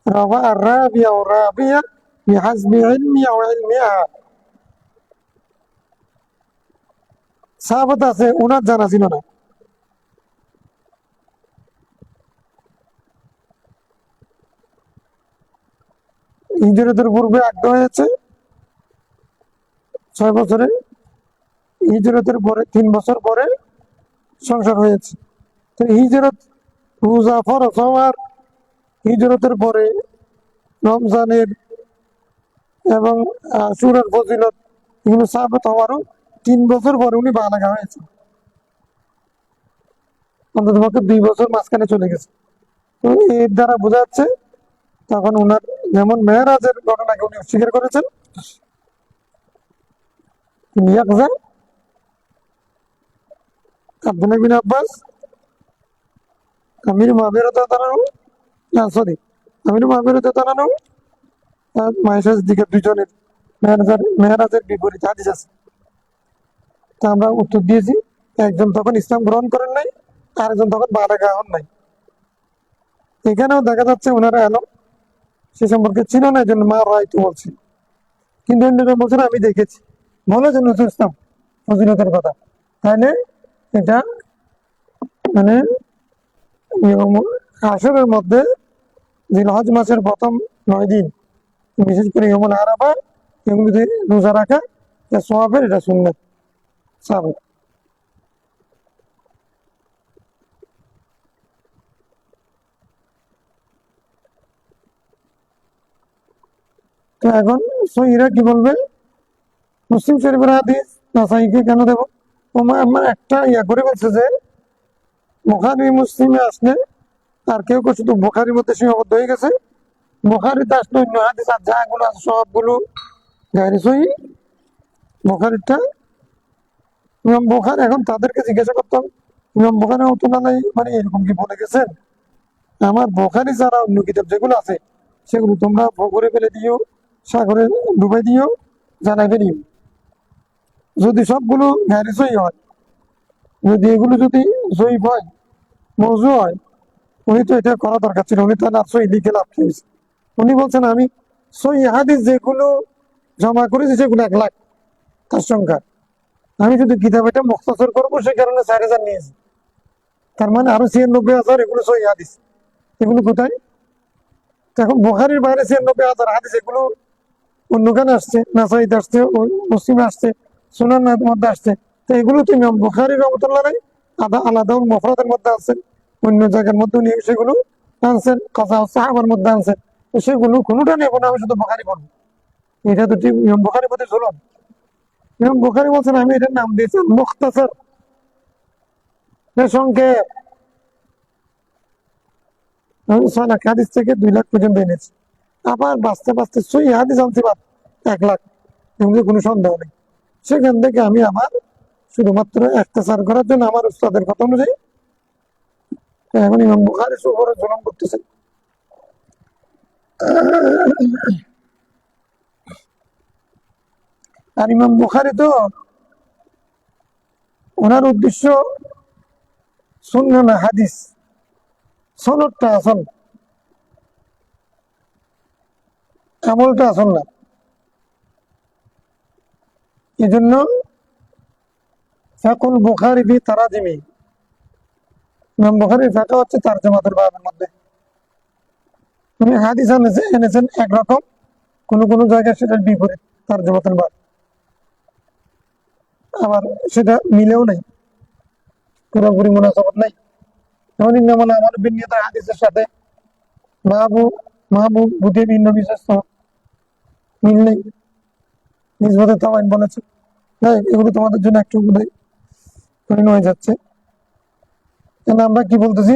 রাওয়া আর রাবিয়া ও রাবিয়া বিহাজবি ইলমি ও ইলমিহা। সাহাবত আছে, ওনার জানা ছিল না। হিজরতের পূর্বে আগ্রহ হয়েছে 6 বছরে, হিজরতের পরে 3 বছর পরে সংসার হয়েছে। তো হিজরত রোজা ফরজ হওয়ার হিজরতের পরে রমজানের এবং আশুরার ফজিলত এগুলো সাহাবত হওয়ারও 3 বছর পরে উনি বালাগা হয়েছে। অন্তত পক্ষে 2 বছর মাঝখানে চলে গেছে। তো এর দ্বারা বোঝা যাচ্ছে তখন ওনার যেমন মেহরাজের ঘটনাকে উনি অস্বীকার করেছেন, ইয়াকজা আব্দুল্লাহ বিন আব্বাস আমির মাহবির রাদিয়াল্লাহু না সরি আমির মাহবির রাদিয়াল্লাহু আর মায়েশা সিদ্দিকা দুজনের মেহরাজের বিপরীত হাদিস আছে। তা আমরা উত্তর দিয়েছি, একজন তখন ইসলাম গ্রহণ করেন নাই, আরেকজন তখন বালাগা হন নাই। এখানেও দেখা যাচ্ছে ওনারা এলো সে সম্পর্কে ছিল না, এই জন্য মা রায়তু বলছি। কিন্তু অন্যরা বলছেন আমি দেখেছি, বলেছেন নজরুল ইসলাম ফজিলতের কথা। তাহলে এটা মানে আসরের মধ্যে জিলহজ মাসের প্রথম 9 দিন, বিশেষ করে ইয়মুল আরাফা, এগুলিতে রোজা রাখা এটা সওয়াবের, এটা সুন্নাত সাবেত। তো এখন সহিরা কি বলবে? মুসলিম শরীফের হাদিস নাসাইকে কেন দেব? আমার একটা করে বলছে যে বুখারী মুসলিমে আসলে আর কেউ কেউ শুধু বুখারীর মধ্যে সীমাবদ্ধ হয়ে গেছে, বুখারীতে আসলে অন্য হাদিস আর যাগুলো আছে সবগুলো গায়রে সহিহ। বুখারীটা ইমাম বুখারী, এখন তাদেরকে জিজ্ঞাসা করতাম ইমাম বুখারী রাহমাতুল্লাহ আলাইহি মানে এরকম কি বলে গেছেন? আমার বুখারী ছাড়া অন্য কিতাব যেগুলো আছে সেগুলো তোমরা পুকুরে ফেলে দিও, সাগরে ডুবাই দিও, জানাই ফেলিও। যদি সবগুলো গায়রে সহিহ হয়, যদি এগুলো যদি জয়ীফ হয়, মওযু হয়, উনি তো এটা করা দরকার ছিল, উনি তার সহিহ লিখে লাভ পেয়েছে। উনি বলছেন আমি সহিহ হাদিস যেগুলো জমা করেছি সেগুলো 1 লাখ তার সংখ্যা, আমি যদি কিতাব এটা মুখতাসর করবো সে কারণে 4000 নিয়েছি। তার মানে আরো 96,000 এগুলো সহিহ হাদিস। এগুলো কোথায়? এখন বুখারীর বাইরে 96,000 হাদিস, এগুলো অন্যখানে আসছে, নাসাইতে আসছে, মুসলিমে আসছে, সুনানের মধ্যে আসছে। তো এগুলো তো ইমাম বুখারী রহমাতুল্লাহ আলাইহি আলাদা মুফরাদের মধ্যে আছে, অন্য জায়গার মধ্যে নিয়ে সেগুলো আনছেন, কাজা সাহাবার মধ্যে আনছেন। তো সেগুলো কোনোটা নেব না, আমি শুধু বুখারী পড়বো, এটা তো ঠিক ইমাম বুখারী প্রতি জুলুম। ইমাম বুখারী বলছেন আমি এটার নাম দিয়েছি মুখতাসার, সংক্ষেপ। আমি 6 লাখ হাদিস থেকে 2 লাখ পর্যন্ত এনেছি, আবার বাঁচতে বাঁচতে সহিহ হাদিস আনছি 1 লাখ, এমনি কোনো সন্দেহ নেই। সেখান থেকে আমি আমার শুধুমাত্র ইখতিসার করার জন্য আমার উস্তাদের কথা অনুযায়ী এখন ইমাম বুখারীর উপরে জুলুম করতেছেন। আর ইমাম বুখারী তো ওনার উদ্দেশ্য সুন্নাহ না হাদিস, সনদটা আসল, আমলটা আসল না। এই জন্য ফাকুল বুখারী ফি তারাজিমি, ইমাম বুখারীর ফাঁকা হচ্ছে তারজমাতুল বাবের মধ্যে। উনি হাদিস এনেছেন একরকম, কোন কোন জায়গায় সেটার বিপরীত তারজমাতুল বাব, আবার সেটা মিলেও নাই, পুরোপুরি মুনাসাবাত নাই। যেমন ইন্নামাল আমালু বিন্নিয়াত হাদিসের সাথে মাহবুব বুদ্ধি নবী সাল্লাল্লাহু মিল নেই, নিসবতে তাওয়াইন বলেছে। এগুলো তোমাদের জন্য একটু বোধহয় কঠিন হয়ে যাচ্ছে। আমরা কি বলতেছি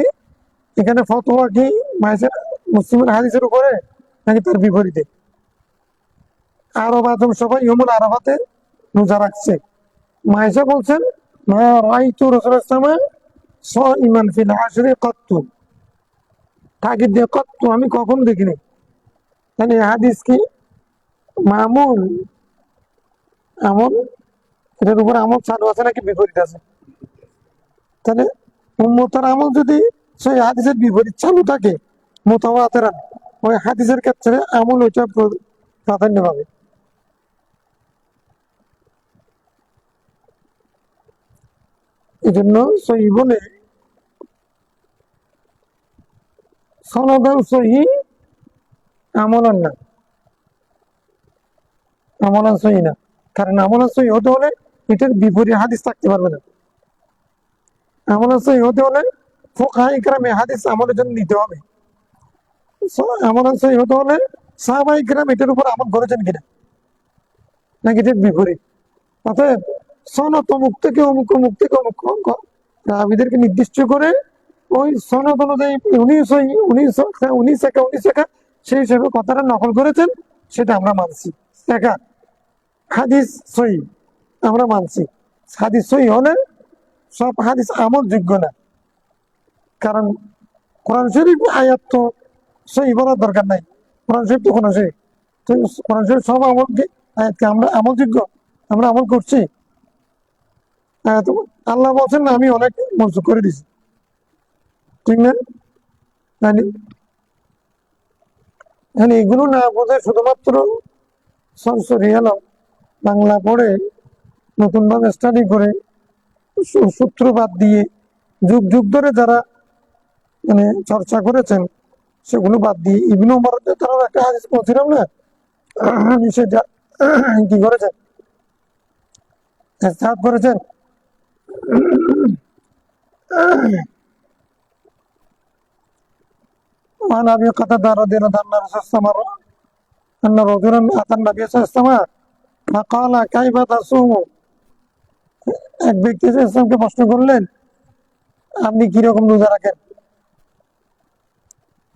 এখানে, ফতোয়া কি মাইসের মুসলিমের হাদিসের উপরে নাকি তার বিপরীতে? আরব আজম সবাই ইয়মুল আরাফাতে রোজা রাখছে, মাইসা বলছেন মা রাআইতু রাসূলুল্লাহ সাল্লাল্লাহু আলাইহি ওয়াসাল্লাম সাইমান ফিল আশরি কাত্তু, তাকিদ দিয়ে কাত্তু, আমি কখনো দেখিনি। তাহলে হাদিস কি মামুল আমল, এটার উপর আমল চালু আছে নাকি বিপরীত আছে? তাহলে উম্মতের আমল যদি সেই হাদিসের বিপরীত চালু থাকে মুতাওয়াতিরান, ওই হাদিসের ক্ষেত্রে আমল ওইটা প্রাধান্য পাবে। এই জন্য সহি বলে সনদান সহি, আমলান না, আমলান সহি না। কারণ আমলান সহি হতে হলে এটার বিপরীত হাদিস থাকতে পারবে না। আমলান সহি হতে হলে ফুকাহা ইকরামে হাদিস আমলের জন্য নিতে হবে। আমলান সহি হতে হলে সাহাবা ইকরাম এটার উপর আমল করেছেন কিনা, নাকি এটার বিপরীত। অতএব সনদ অমুক থেকে অমুক, অমুক থেকে অমুক রাবীদেরকে নির্দিষ্ট করে ওই সনদ অনুযায়ী উনি শেখা সেই হিসেবে কথাটা নকল করেছেন, সেটা আমরা মানছি। একা হাদিস সহি আমরা মানছি, হাদিস সহি হলে সব হাদিস আমল যোগ্য না। কারণ কোরআন শরীফ আয়াত তো সহি বলার দরকার নাই, কোরআন শরীফ তো কোন শরীফ, তো কোরআন শরীফ সব আমলকে আয়াতকে আমরা আমল যোগ্য, আমরা আমল করছি। আল্লাহ বলছেন না আমি অনেক মনসুখ করে দিছি, ঠিক না? এগুলো না বোঝে শুধুমাত্র সরাসরি এলাম বাংলা পড়ে নতুন ভাবে স্টাডি করে সূত্রপাত দিয়ে যুগ যুগ ধরে যারা মানে চর্চা করেছেন সেগুলো বাদ দিয়ে ইবনে উমর তারা একটা হাদিস পড়ছিলাম না, সেটা কি করেছেন, ইসহাক করেছেন। وعن ابي قتاده رضي الله عنه ان رجلا اتى النبي صلى الله عليه وسلم فقال كيف تصوم, এক ব্যক্তি ইসলামকে প্রশ্ন করলেন আপনি কিরকম রোজা রাখেন,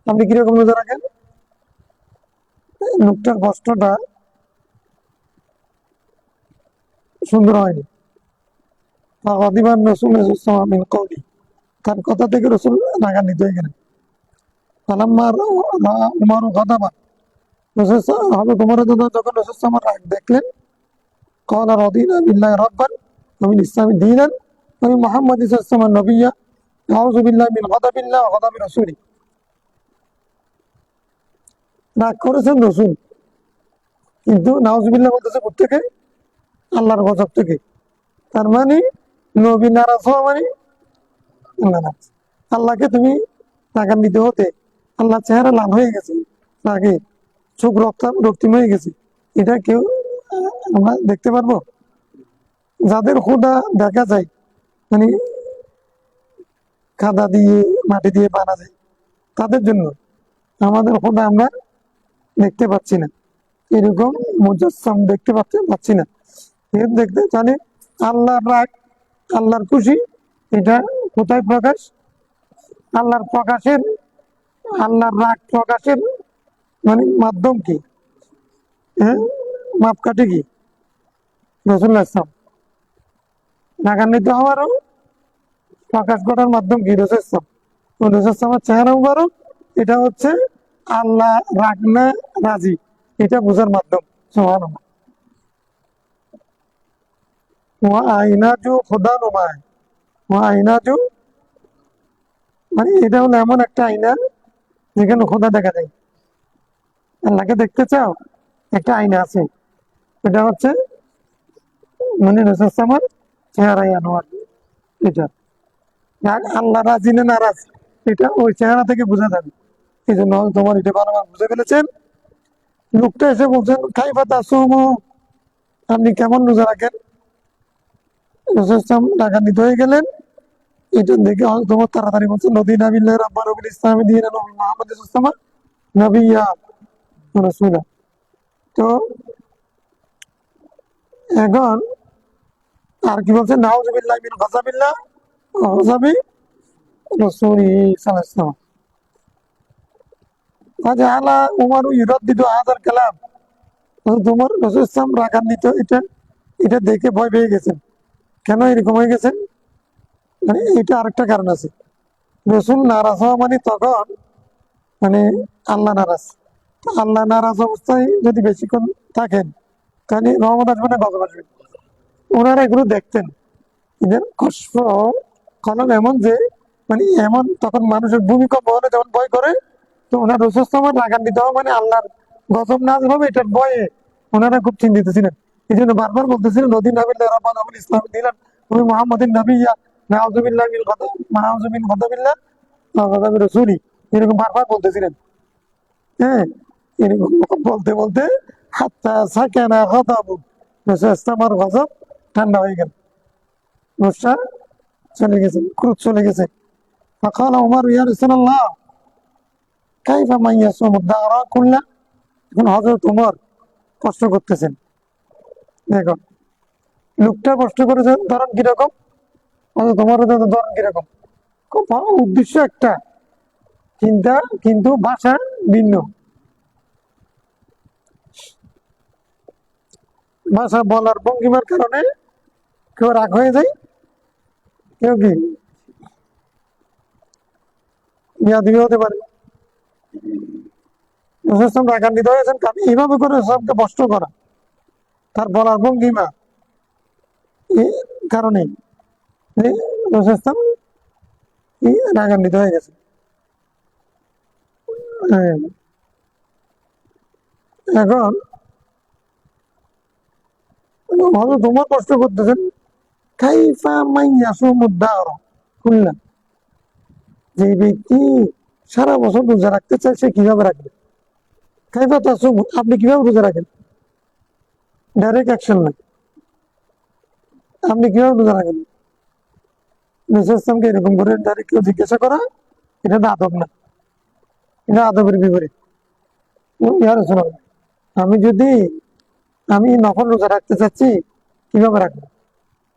আপনি কিরকম রোজা রাখেন। লোকটার প্রশ্নটা সুন্দর হয়নি। তার কথা থেকে রসুল রাগান্বিত হয়ে গেলেন। যখন রসুল রাগ দেখলেন, قال رضينا بالله ربا وبالإسلام دينا وبمحمد صلى الله عليه وسلم نبيا أعوذ بالله من غضب الله وغضب رسوله। রাগ করেছেন রসুল, কিন্তু নাউজুবিল্লাহ বলতেছে কোত্থেকে, আল্লাহর গজব থেকে। তার মানে নবী নারাজ হওয়া মানে আল্লাহ নারাজ। আল্লাহকে তুমি রাগান্বিত হতে, আল্লাহ চেহারা লাল হয়ে গেছে রাগে, চোখ রক্তিম হয়ে গেছে, এটা কেউ আমরা দেখতে পারবো? যাদের খোদা দেখা যায়, মানে কাদা দিয়ে মাটি দিয়ে বানা যায়, তাদের জন্য আমাদের খোদা আমরা দেখতে পাচ্ছি না, এরকম মুজাসসাম দেখতে পাচ্ছি না। দেখতে জানে আল্লাহর রাগ, আল্লাহর খুশি, এটা কোথায় প্রকাশ? আল্লাহর প্রকাশের, আল্লাহর রাগ প্রকাশের মানে মাধ্যম কি? হ্যাঁ, মাপকাঠি কি? রাসূলুল্লাহ ইসলাম। রাগান্বিত হওয়ারও প্রকাশ করার মাধ্যম কি? রাসূল ইসলাম। রাসূল ইসলামের চেহারা মুবারক, এটা হচ্ছে আল্লাহ রাগ না রাজি, এটা বোঝার মাধ্যম। সুবহানাল্লাহ। ওয়া আইনা জো খোদা নুমা হ্যায়, ওয়া আইনা জো মানে এটা হলো এমন একটা আয়না যেখানে খোদা দেখা যায়। আল্লাহকে দেখতে চাও, একটা আয়না আছে, এটা হচ্ছে মানে রাসূল ইসলামের চেহারাই আনোয়ার। এটা আর আল্লাহ রাজি না নারাজ, এটা ওই চেহারা থেকে বোঝা যাবে। এই জন্য তোমার এটা ভালোভাবে বুঝে ফেলেছেন। লোকটা এসে বলছেন কাইফা তাসুমু, আপনি কেমন রোজা রাখেন? রাসূল ইসলাম রাগান্বিত হয়ে গেলেন। এটা দেখে তোমার তাড়াতাড়ি বলছে নদী নাবিল্লাহ রাব্বানা বিল ইসলামি দীনান ওয়া মুহাম্মাদ সাল্লাল্লাহু নবিয়্যা ওয়া রাসূলা। তো এখন আর কি বলছে, নাউযুবিল্লাহি মিন গাযাবিল্লাহ ওয়া গাযাবি রাসূলিহি সাল্লাল্লাহু আলাইহি ওয়াসাল্লাম। ফাজাআলা উমারু ইউরাদ্দিদু হাযাল কালাম, তোমার রাসূল ইসলাম রাগান্বিত, এটা এটা দেখে ভয় পেয়ে গেছেন। কেন এরকম হয়ে গেছেন? মানে এটা আরেকটা কারণ আছে। রসুল নারাজ হওয়া মানে তখন মানে আল্লাহ নারাজ। আল্লাহ নারাজ অবস্থায় যদি বেশিক্ষণ থাকেন, তাহলে রহমত আসবে না গজব আসবে? ওনারা এগুলো দেখতেন। এদের কষ্ট কলম এমন যে মানে এমন, তখন মানুষের ভূমিকম্প হলে যেমন ভয় করে, তো ওনার রসুস্তমার রাগান্বিত হওয়া মানে আল্লাহর গজব নাযিল হবে এটার ভয়ে ওনারা খুব চিন্তিত ছিলেন। এই জন্য বারবার বলতেছিলেন নদী নাবিল্লাহ রাব্বানা বিল ইসলামি দীনান ওয়া মুহাম্মাদিন নাবিয়্যা নাউযুবিল্লাহি মিন গাদাব নাউযু মিন গাদাবিল্লাহ ওয়া গাদাবি রাসূলি, এরকম বারবার বলতেছিলেন। হ্যাঁ, এরকম বলতে বলতে হাত্তা সাকানা গাদাবু, রাসূল ইসলামের গজব ঠান্ডা হয়ে গেল, রোষা চলে গেছে, ক্রোধ চলে গেছে। ফাকাল ওমর ইয়া রাসূলুল্লাহ কাইফা মান ইয়াসুমু দাহরা কুল্লা। এখন হযরত ওমর প্রশ্ন করতেছেন, দেখো লোকটা প্রশ্ন করেছেন ধরেন কিরকম, হযরত ওমরের ধরেন কিরকম, খুব ভালো উদ্দেশ্য একটা, চিন্তা কিন্তু ভাষা ভিন্ন। ভাষা বলার ভঙ্গিমার কারণে কেউ রাগ হয়ে যায়, কেউ কি বিয়াদবি হতে পারে। রাসূল সাল্লাল্লাহু রাগান্বিত হয়েছেন কারণ এইভাবে করে সবকে কষ্ট করা, তার বলার ভঙ্গিমা, এই কারণে রাসূল সাল্লাল্লাহু রাগান্বিত হয়ে গেছে। হ্যাঁ, এখন হযরত ওমর কষ্ট করতেছেন কাইফা মান ইয়াসুমু দাহরা কুল্লা, যে ব্যক্তি সারা বছর রোজা রাখতে চায় সে কিভাবে রাখবে? কাইফা তাসুমু, আপনি কিভাবে রোজা রাখেন? ডাইরেক্ট অ্যাকশন নাই, আপনি কিভাবে রোজা রাখেন? রাসূল ইসলামকে এরকম করে ডাইরেক্ট কেউ জিজ্ঞাসা করা, এটা না আদব না, এটা আদবের বিপরীত। ইয়া রাসূলুল্লাহ, আমি যদি আমি নফল রোজা রাখতে চাচ্ছি, কিভাবে রাখবো?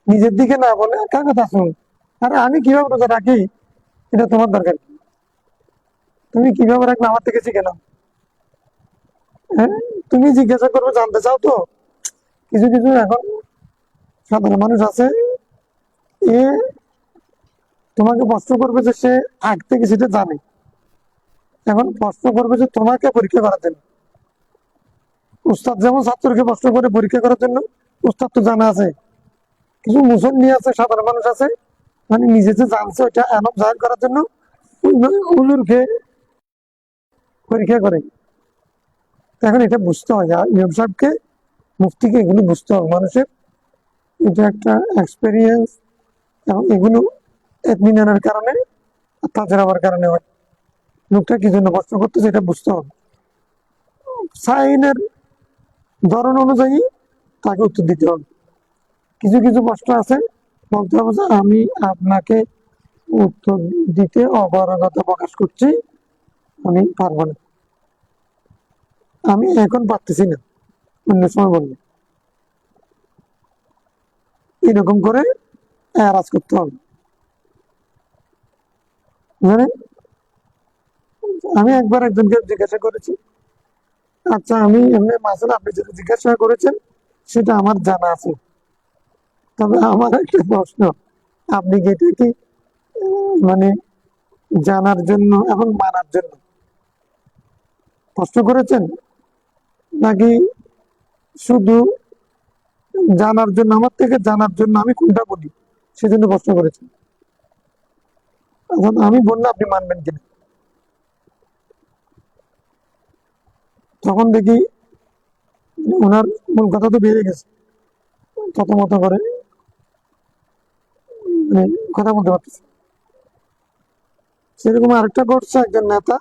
নিজের দিকে না বলে কার কথা শুন, আরে আমি কিভাবে রোজা রাখি এটা তোমার দরকার কি? তুমি কিভাবে রাখবে আমার থেকে শিখে নাও। হ্যাঁ, তুমি জিজ্ঞাসা করবে, জানতে চাও তো। কিছু কিছু এখন সাধারণ মানুষ আছে, এ তোমাকে প্রশ্ন করবে যে সে আগ থেকে সেটা জানে, এখন প্রশ্ন করবে যে তোমাকে পরীক্ষা করার জন্য। উস্তাদ যেমন ছাত্রকে প্রশ্ন করে পরীক্ষা করার জন্য, উস্তাদ তো জানা আছে। কিছু মুসল্লি আছে, সাধারণ মানুষ আছে, মানে নিজে যে জানছে ওইটা এনব জাহির করার জন্য হুজুরকে পরীক্ষা করে। এখন এটা বুঝতে হয়, ইমাম সাহেবকে, মুফতিকে এগুলো বুঝতে হবে। মানুষের এটা একটা এক্সপেরিয়েন্স, এবং এগুলো এতমিনানের কারণে তাদের আবার কারণে হয়। লোকটা কি জন্য প্রশ্ন করতেছে এটা বুঝতে হবে। সাইনের ধরন অনুযায়ী তাকে উত্তর দিতে হবে। কিছু কিছু প্রশ্ন আছে বলতে হবে যে আমি আপনাকে উত্তর দিতে অপারগতা প্রকাশ করছি, আমি পারবো না, আমি এখন পারতেছি না, অন্য সময় বলবো। এরকম করে এরাজ করতে হবে। মানে আমি একবার একজনকে জিজ্ঞাসা করেছি, আচ্ছা আমি এমনি মাসুল আপনি যেটা জিজ্ঞাসা করেছেন সেটা আমার জানা আছে, তবে আমার একটা প্রশ্ন, আপনি কি এটা কি মানে জানার জন্য এবং মানার জন্য প্রশ্ন করেছেন, নাকি শুধু জানার জন্য, আমার থেকে জানার জন্য আমি কোনটা বলি সেজন্য প্রশ্ন করেছেন? এখন আমি বললে আপনি মানবেন কিনা? তখন দেখি ওনার মূল কথা তো বেড়ে গেছে, তত মতো করে মানে কথা বলতে পারতেছে। সেরকম আরেকটা করছে একজন নেতা,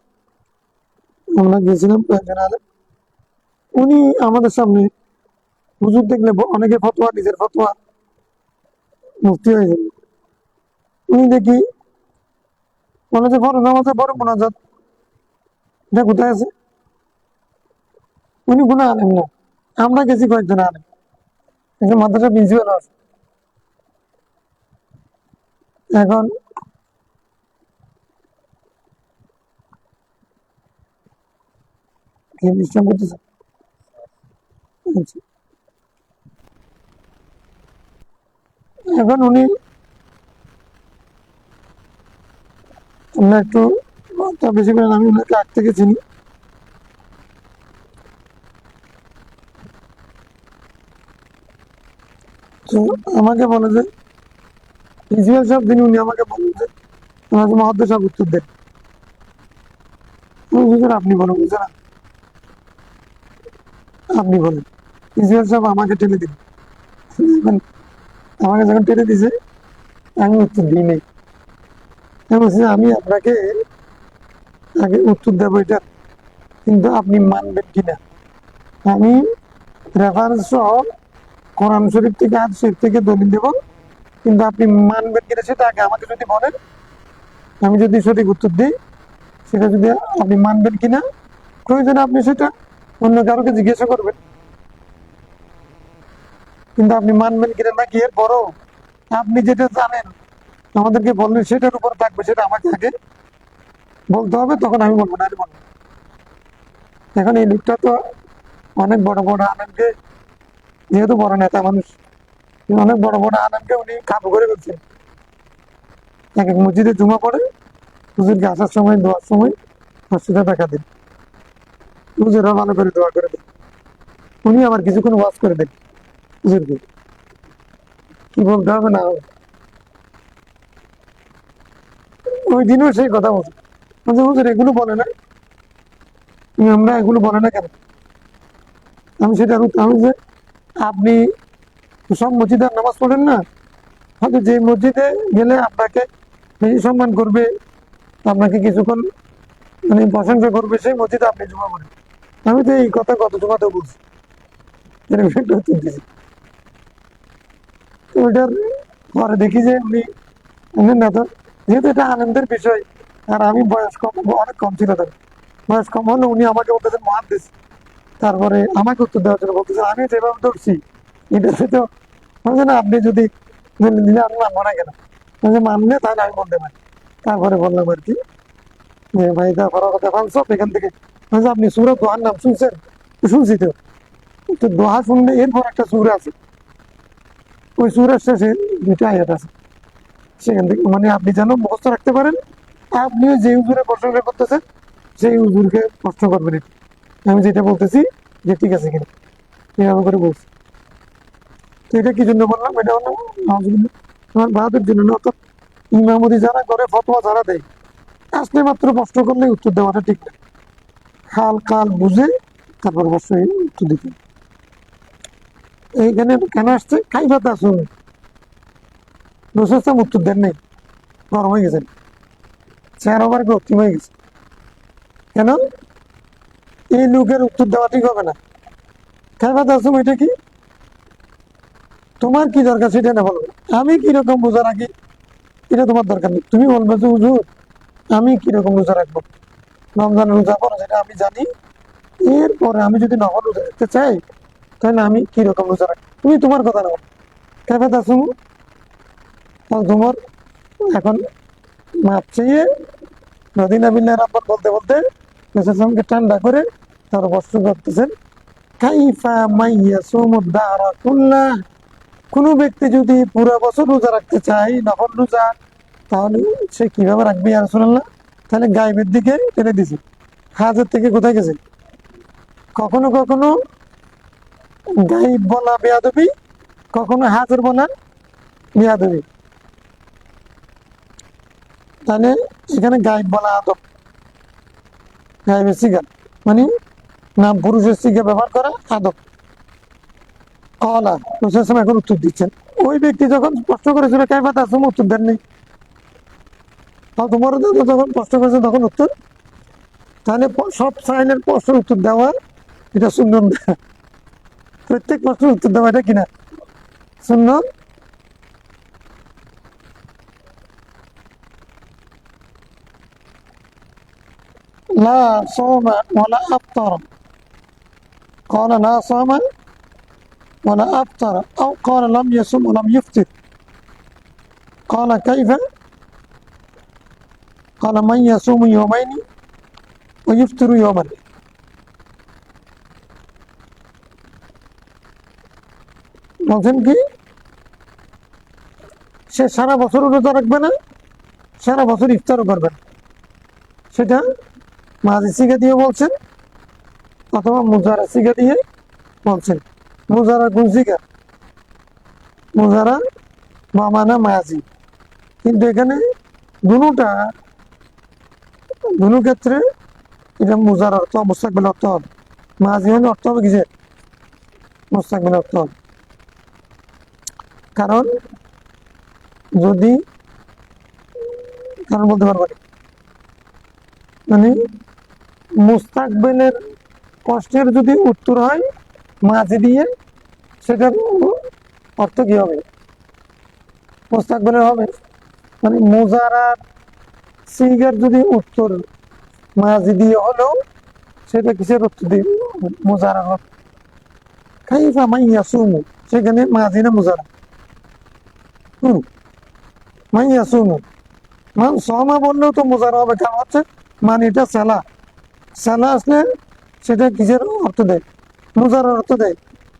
আমরা গিয়েছিলাম কয়েকজন আলেম, উনি আমাদের সামনে হুজুর দেখলে অনেকে ফতোয়া, নিজের ফতোয়া মুফতি হয়ে যাবে। উনি দেখি বলে যে বড় নামাজে বড় মোনাজাত, এটা কোথায় আছে? উনি কোনো আলেম না, আমরা গেছি কয়েকজন আলেম, একজন মাদ্রাসা প্রিন্সিপাল আছে। এখন কি বিশ্রাম করতেছে? আচ্ছা। এখন উনি আমরা একটু কথা বেশি করেন, আমি ওনাকে আগ থেকে চিনি। তো আমাকে বলে যে প্রিন্সিপাল সাহেব যিনি, উনি আমাকে বলেন যে আমাকে মহাদ্দ সাহেব উত্তর দেন। আমি বুঝলেন আপনি বলেন, বুঝলেন আপনি বলেন। প্রিন্সিপাল সাহেব আমাকে টেনে দিন। এখন আমাকে যখন টেনে দিছে আমি উত্তর দিই নাই। আমি বলছি আমি আপনাকে আগে উত্তর দেবো এটা, কিন্তু আপনি মানবেন কিনা। আমি রেফারেন্স সহ কোরআন শরীফ থেকে, হাদিস শরীফ থেকে দলিল দেব, কিন্তু আপনি মানবেন কিনা সেটা আগে আমাকে যদি বলেন, আমি যদি সঠিক উত্তর দিই সেটা যদি আপনি মানবেন কিনা, প্রয়োজনে আপনি সেটা অন্য কারোকে জিজ্ঞাসা করবেন, কিন্তু আপনি মানবেন কিনা নাকি এর বড় আপনি যেটা জানেন আমাদেরকে বললেন সেটার উপর থাকবে, সেটা আমাকে আগে বলতে হবে, তখন আমি বলবো না, আমি বলবো। এখন এই লোকটা তো অনেক বড় বড় আলেমকে, যেহেতু বড় নেতা মানুষ, অনেক বড় বড় আলেমকে উনি কাবু করে ফেলছেন। এক এক মসজিদে জমা পড়ে, হুজুরকে আসার সময়, দোয়ার সময় 500 টাকা দিন, হুজুরা ভালো করে দোয়া করে দেন। উনি আবার কিছুক্ষণ ওয়াজ করে দেন হুজুরকে, কি বলতে হবে না হবে। ওই দিনও সেই কথা বলছে, হুজুর এগুলো বলে না, আমরা এগুলো বলে না কেন? আমি সেটা আমি যে আপনি সব মসজিদে নামাজ পড়েন না, হয়তো যে মসজিদে গেলে আপনাকে বেশি সম্মান করবে, আপনাকে কিছুক্ষণ মানে প্রশংসা করবে, সেই মসজিদে আপনি জমা পড়েন। আমি তো এই কথা গত জমাতেও বলছি, এরকম একটা উত্তর দিয়েছি। তো ওইটার পরে দেখি যে উনি উনি না, তো যেহেতু এটা আনন্দের বিষয়, আর আমি বয়স কম, অনেক কম ছিল তার বয়স কম হলে, উনি আমাকে বলতেছেন মহাদ্দেশ, তারপরে আমাকে উত্তর দেওয়ার জন্য বলতেছেন, আমি যেভাবে ধরছি এটাতে তো বলছে না, আপনি যদি মেনে নিলে আমি মানবো না কেন, বলছে মানলে তাহলে আমি বলতে পারি। তারপরে বললাম আর কি যে ভাই তারপর কথা সব এখান থেকে, বলছে আপনি সুরত দোহার নাম শুনছেন? শুনছি তো। তো দোহা শুনলে এরপর একটা সুর আছে, ওই সুরের শেষে 2টা আয়াত আছে, সেখান থেকে মানে আপনি যেন মুখস্থ রাখতে পারেন, আপনিও যে হুজুরের প্রশংসা করতেছেন সেই হুজুরকে প্রশ্ন করবেন, আমি যেটা বলতেছি যে ঠিক আছে কিনা, এভাবে করে বলছি। তো এটা কি জন্য বললাম, এটা হলো নাউজুবিল্লাহ আমার বাহাদুর জন্য না। অর্থাৎ ইমামতি যারা করে, ফতোয়া যারা দেয়, আসলে মাত্র প্রশ্ন করলে উত্তর দেওয়াটা ঠিক না, হাল কাল বুঝে তারপর অবশ্যই উত্তর দিতে। এইখানে কেন আসছে খাইবাতা আসুন, রসুলাম উত্তর দেন নাই, গরম হয়ে গেছেন। চেহারা আবার রক্তিম হয়ে গেছে। কেন? এই লোকের উত্তর দেওয়া ঠিক হবে না। খাইফা তাসুম এটা কি? তোমার কি দরকার সেটা না বলবে। আমি কিরকম রোজা রাখি এটা তোমার দরকার নেই। তুমি বলবে যে হুজুর আমি কিরকম রোজা রাখবো, রমজানের রোজা পড়ো যেটা আমি জানি, এরপরে আমি যদি নকল রোজা রাখতে চাই তাহলে আমি কিরকম রোজা রাখবো, তুমি তোমার কথা না বলো। খাইফা তাসুম, তোমার এখন মাপ চেয়ে নদী নাবিল্লা রাব্বান বলতে বলতে রাসূলকে ঠান্ডা করে তার প্রশ্ন করতেছেন, কাইফা মাইয়াসুমু দাহরা কুল্লাহ, কোন ব্যক্তি যদি পুরো বছর রোজা রাখতে চায় নফল রোজা, তাহলে সে কিভাবে রাখবে ইয়া রাসূলুল্লাহ? তাহলে গায়েবের দিকে টেনে দিছে, হাজত থেকে কোথায় গেছে? কখনো কখনো গায়েব বলা বেয়াদবি, কখনো হাজর বলা বেয়াদবি। তাহলে এখানে গায়েব বলা আদব, গায়েবের সিগা মানে নাম পুরুষের সিগা ব্যবহার করা আদব। কলা রসুল এখন উত্তর দিচ্ছেন। ওই ব্যক্তি যখন প্রশ্ন করেছিল কাইফা তাসুম, উত্তর দেননি। তোমার দাদা যখন প্রশ্ন করেছে তখন উত্তর, তাহলে সব সাইলের প্রশ্নের উত্তর দেওয়া এটা সুন্নত না। প্রত্যেক প্রশ্নের উত্তর দেওয়া এটা কিনা সুন্নত। لا صوم ولا أفطر، قال لا صوم ولا أفطر، أو قال لم يصم ولم يفطر. قال كيف؟ قال من يصوم يومين ويفطر يوما. বলছেন কি সে সারা বছর রোজা রাখবে না, সারা বছর ইফতারও করবে না। সেটা মাঝি সিগা দিয়ে বলছেন অথবা মুজারা সিগা দিয়ে বলছেন। মুজারা কোন সিগা? মুজারা মামানা মাঝি, কিন্তু এখানে দুটা দুনো ক্ষেত্রে এটা মুজার অর্থ মুস্তাকবিল অর্থ হবে, মাঝি হলে অর্থ হবে কিসের? মুস্তাকবিল অর্থ হবে। কারণ যদি কারণ বলতে পারবো না, মানে মুস্তাকবিলের প্রশ্নের যদি উত্তর হয় মাঝি দিয়ে, সেটার অর্থ কি হবে? মুস্তাকবিলের হবে। মানে মুজারার সিগার যদি উত্তর মাঝি দিয়ে হলেও সেটা কিসের উত্তর দিবে? মুজারার অর্থ। কাইফা মাইয়াসুমু, সেখানে মাঝি না মুজারা? মাইয়াসুমু মান সমা বললেও তো মুজারা হবে, কারণ হচ্ছে মানে এটা সেলা, সেলা আসলে সেটা কিসের অর্থ দেয়? মুজারার অর্থ দেয়।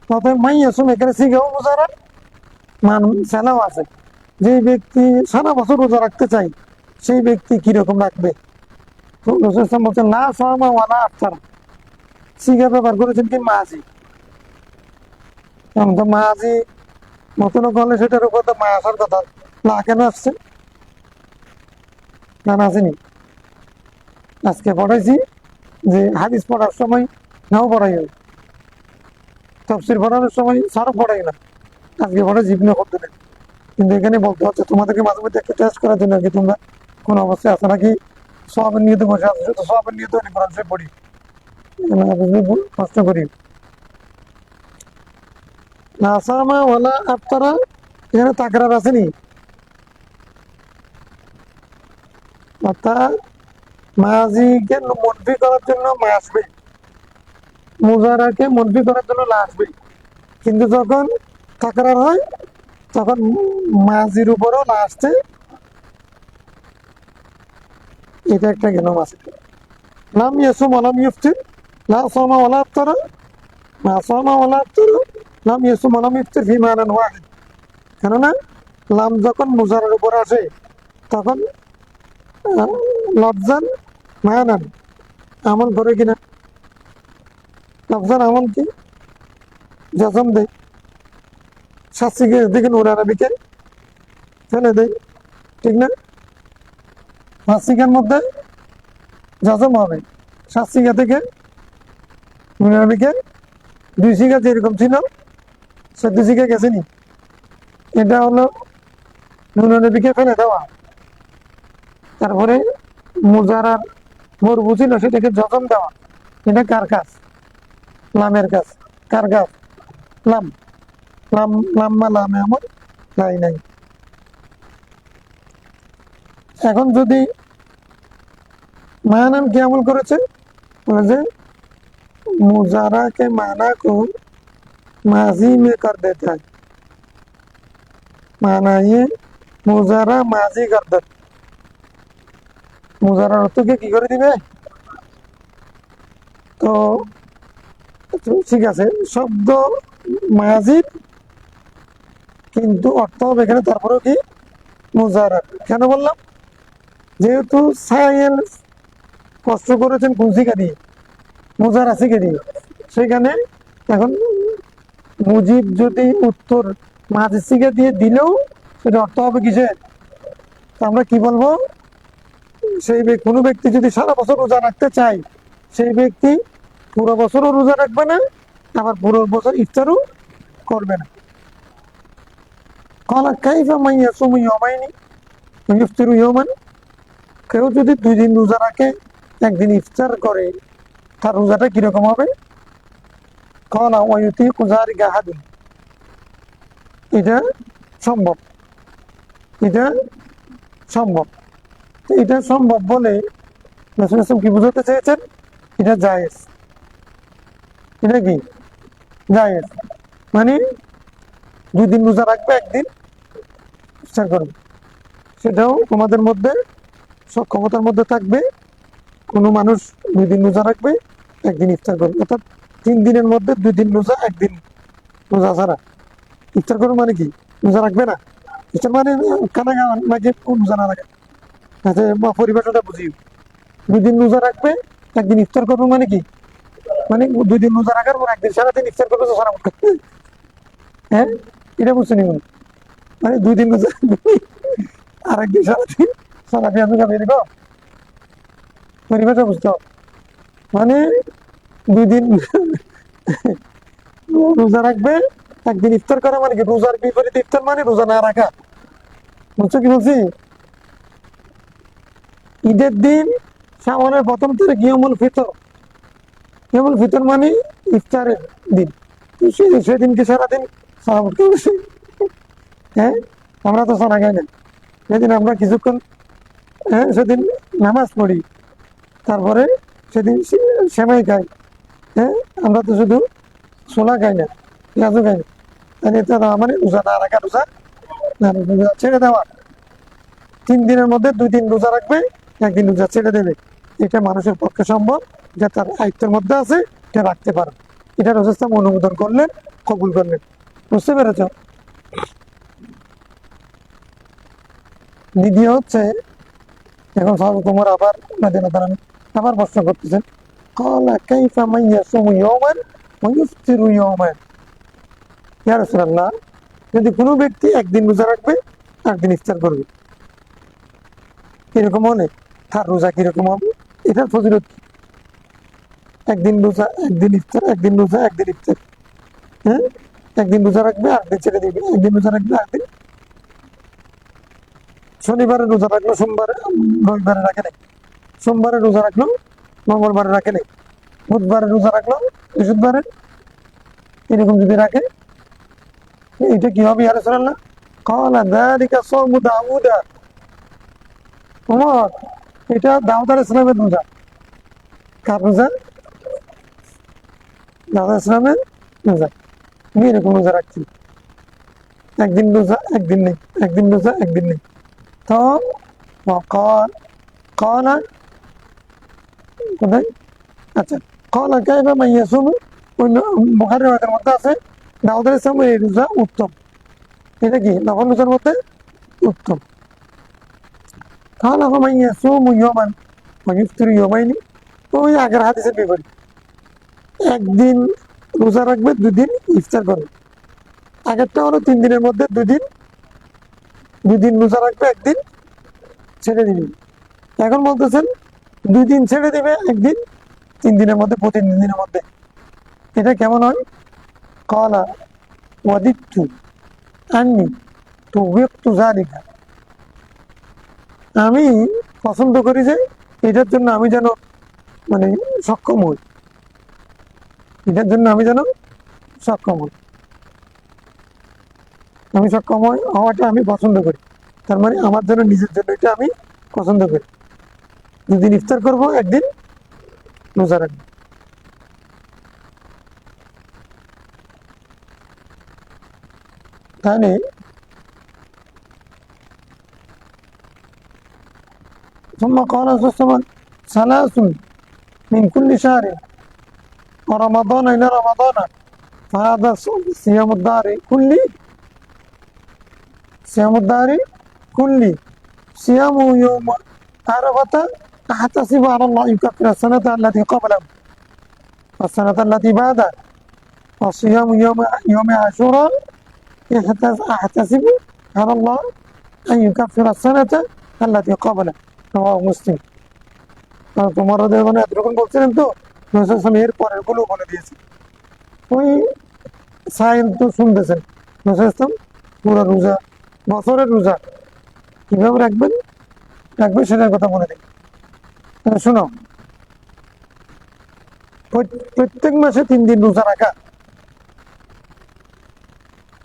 অতএব মাইয়াসুম এখানে সিগাও মুজারা, মান সেলাও আছে। যে ব্যক্তি সারা বছর রোজা রাখতে চাই সেই ব্যক্তি কিরকম রাখবে? রাসূল বলছেন লা সাওমা ওয়ালা আফতার, সিগা ব্যবহার করেছেন কি মাঝি। তো মাঝি নতুন হলে সেটার উপর তো মা আসার কথা, লা কেন আসছে? না আসেনি। আজকে পড়াইছি যে হাদিস পড়ার সময় নাও পড়াই না, তাফসীর পড়ানোর সময় সারও পড়াই না, আজকে পড়াইছি ইবনে খুলদুনের। কিন্তু এখানে বলতে হচ্ছে তোমাদেরকে মাঝে মধ্যে একটা টেস্ট করার জন্য কি তোমরা কোন অবস্থায় আছে নাকি সওয়াবের নিয়তে বসে আছো, শুধু সওয়াবের নিয়তে কোরআন শরীফ পড়ি, কষ্ট করি। না সামা ওয়ালা আফতারা, এখানে তাকরার আসেনি। অর্থাৎ মাঝিকে মনফি করার জন্য মা আসবে, মুজারাকে মনফি করার জন্য লা আসবে। কিন্তু যখন তাকরার হয় তখন মাঝির উপরও লা আসছে। এটা একটা গেলাম আছে। লাম ইয়াসুম ওয়া লাম ইফতির, লা সামা ওয়া লা আফতারা, মা সামা ওয়া লা আফতারা, লাম ইয়াসুম ওয়া লাম ইফতির ফি মানান ওয়াহিদ। কেননা লাম যখন মুজারার উপর আসে তখন লফজান মানান আমল করে কিনা? লফজান আমল কি? জজম দেয়, শাস্তিকে দিকে নুরানবীকে ফেলে দেয়, ঠিক না? শাস্তিকের মধ্যে জজম হবে, শাস্তিকা থেকে নুরানবীকে দুই শিখা যেরকম ছিল সে দুই শিখে গেছেনি। এটা হলো নুরানবীকে ফেলে দেওয়া। তারপরে মুজারার মরবু ছিল সেটাকে জজম দেওয়া, এটা কার কাজ? লামের কাজ। কার কাজ? লাম। লাম লাম্মা লামে আমার লাই নাই। এখন যদি মানান কি আমল করেছে, বলে যে मुजारा के माना को माजी में कर देता है, माना ये मुजारा माजी कर दे, মুজারার অর্থকে কি করে দিবে? তো ঠিক আছে, শব্দ মাজির কিন্তু অর্থ হবে এখানে তারপরেও কি মুজারা। কেন বললাম? যেহেতু সায়েল কষ্ট করেছেন কুঞ্চিকা দিয়ে, মুজারা শিখে দিয়ে, সেখানে এখন মুজিব যদি উত্তর মাঝে শিখে দিয়ে দিলেও সেটা অর্থ হবে কিসের? আমরা কি বলবো? সেই কোনো ব্যক্তি যদি সারা বছর রোজা রাখতে চায়, সেই ব্যক্তি পুরো বছরও রোজা রাখবে না, আবার পুরো বছর ইফতারও করবে না। কলা কাইফা মাইয়া সুমি ইয়ামাইনি ইফতারু ইয়ামান, কেউ যদি 2 দিন রোজা রাখে, একদিন ইফতার করে, তার রোজাটা কিরকম হবে? কলা ওয়ায়ুতি কুজারি গাহাদিন, এটা সম্ভব, এটা সম্ভব। এটা সম্ভব বলে রাসূল সাল্লাল্লাহু আলাইহি ওয়াসাল্লাম কি বোঝাতে চেয়েছেন? এটা জায়েজ। এটা কি জায়েজ, মানে 2 দিন রোজা রাখবে, একদিন ইফতার করবে, সেটাও তোমাদের মধ্যে সক্ষমতার মধ্যে থাকবে। কোনো মানুষ 2 দিন রোজা রাখবে, একদিন ইফতার করবে, অর্থাৎ 3 দিনের মধ্যে 2 দিন রোজা, একদিন রোজা ছাড়া ইফতার করবে। মানে কি রোজা রাখবে না? ইফতার মানে খানা খাওয়া নাকি রোজা না রাখে, পরিভাষাটা বুঝি। 2 দিন রোজা রাখবে, একদিন ইফতার করবে, মানে কি? মানে 2 দিন রোজা রাখার পর একদিন সারাদিন ইফতার করবে, সারা হ্যাঁ, এটা বুঝছে নি? মানে 2 দিন রোজা আর একদিন সারাদিন সারাদিন আমি খাবে, এরকম পরিভাষা বুঝতে হবে। মানে 2 দিন রোজা রাখবে, একদিন ইফতার করা, মানে কি রোজার বিপরীতে ইফতার, মানে রোজা না রাখা। বুঝছো কি বলছি? ঈদের দিন শাওয়ালের 1ম তারিখ ইয়ামুল ফিতর, ইয়ামুল ফিতর মানে ইফতারের দিন, সেদিনকে সারাদিন সারা করতে বসে। হ্যাঁ, আমরা তো সারা খাই না, সেদিন আমরা কিছুক্ষণ, হ্যাঁ, সেদিন নামাজ পড়ি, তারপরে সেদিন সেমাই খাই। হ্যাঁ, আমরা তো শুধু ছোলা খাই না, পেঁয়াজও খাই না, তাহলে মানে রোজা না রাখা, রোজা না রোজা ছেড়ে দেওয়া। 3 দিনের মধ্যে 2 দিন রোজা রাখবে, একদিন রোজা ছেড়ে দেবে, এটা মানুষের পক্ষে সম্ভব, যা তার আয়ত্তের মধ্যে আছে, এটা রাখতে পারে। এটা রাসূল সাল্লাল্লাহু আলাইহি ওয়াসাল্লাম অনুমোদন করলেন, কবুল করলেন। বুঝতে পেরেছ? দ্বিতীয় হচ্ছে, এখন সাহাবা তোমার আবার মাদিনা দাঁড়ান, আবার প্রশ্ন করতেছেন, ক্বালা কাইফা মান ইয়াসুমু ইয়াওমান ওয়া ইফতিরু ইয়াওমান, ইয়া রাসূলুল্লাহ, যদি কোনো ব্যক্তি একদিন রোজা রাখবে, একদিন ইফতার করবে, কিরকম হলে তার রোজা কিরকম হবে? এটার ফজিলত কি? একদিন রোজা, একদিন ইফতার, একদিন রোজা, একদিন ইফতার। হ্যাঁ, একদিন রোজা রাখবে, আরেকদিন ছেড়ে দিবে, একদিন রোজা রাখবে, আরেকদিন। শনিবারে রোজা রাখলো, সোমবারে রবিবারে রাখে নেই, সোমবারে রোজা রাখলো, মঙ্গলবারে রাখে নেই, বুধবারে রোজা রাখলো, বৃহস্পতিবারে, এরকম যদি রাখে, এটা কি হবে ইয়া রাসূলুল্লাহ? ক্বালা যালিকা সাওমু দাউদ, ওমর, এটা দাউদ আলাইহিস সালামের রোজা। কার রোজা? দাউদ আলাইহিস সালামের রোজা। তুমি এরকম রোজা রাখছি, একদিন রোজা, একদিন নেই, একদিন রোজা, একদিন নেই। তো ক্বালা কোথায়? আচ্ছা, ক্বালা কাইফা মান ইয়াসুমু, বুখারীর riwayat মধ্যে আছে দাউদ আলাইহিস সালামের এই রোজা উত্তম। এটা কি নফল রোজার মধ্যে উত্তম। ক্বালা ফামান ইয়াসুমু ইয়াওমান ওয়া ইফতিরু ইয়াওমাইনি, ওই আগের হাদিসের বিপরীত, একদিন রোজা রাখবে, 2 দিন ইফতার করবে। আগেরটা হলো 3 দিনের মধ্যে 2 দিন, 2 দিন রোজা রাখবে, একদিন ছেড়ে দিবে। এখন বলতেছেন 2 দিন ছেড়ে দিবে, একদিন, 3 দিনের মধ্যে, প্রতি 3 দিনের মধ্যে। এটা কেমন হয়? ক্বালা ওয়াদিতু আন্নী তুবিকতু যালিকা, আমি পছন্দ করি যে এটার জন্য আমি যেন মানে সক্ষম হই, এটার জন্য আমি যেন সক্ষম হই, আমি সক্ষম হওয়াটা আমি পছন্দ করি। তার মানে আমার জন্য নিজের জন্য এটা আমি পছন্দ করি। যেদিন ইফতার করবো একদিন রোজা রাখবো। তাহলে ثم قال صلى الله عليه وسلم ثلاث من كل شهر ورمضان إلى رمضان فهذا صيام الدهر كله، صيام الدهر كله صيام يوم عرفة أحتسب على الله يكفر السنة التي قبله والسنة التي بعده، وصيام يوم عاشوراء أحتسب على الله أن يكفر السنة التي قبله رواه مسلم। তোমার মানে এতটুকু বলছিলেন তো এর পরের গুলো বলে দিয়েছে। ওই সাইন তো শুনতেছেন ইসলাম পুরো রোজা, বছরের রোজা কিভাবে রাখবেন সেটার কথা বলে দিই। শোনো, প্রত্যেক মাসে 3 দিন রোজা রাখা,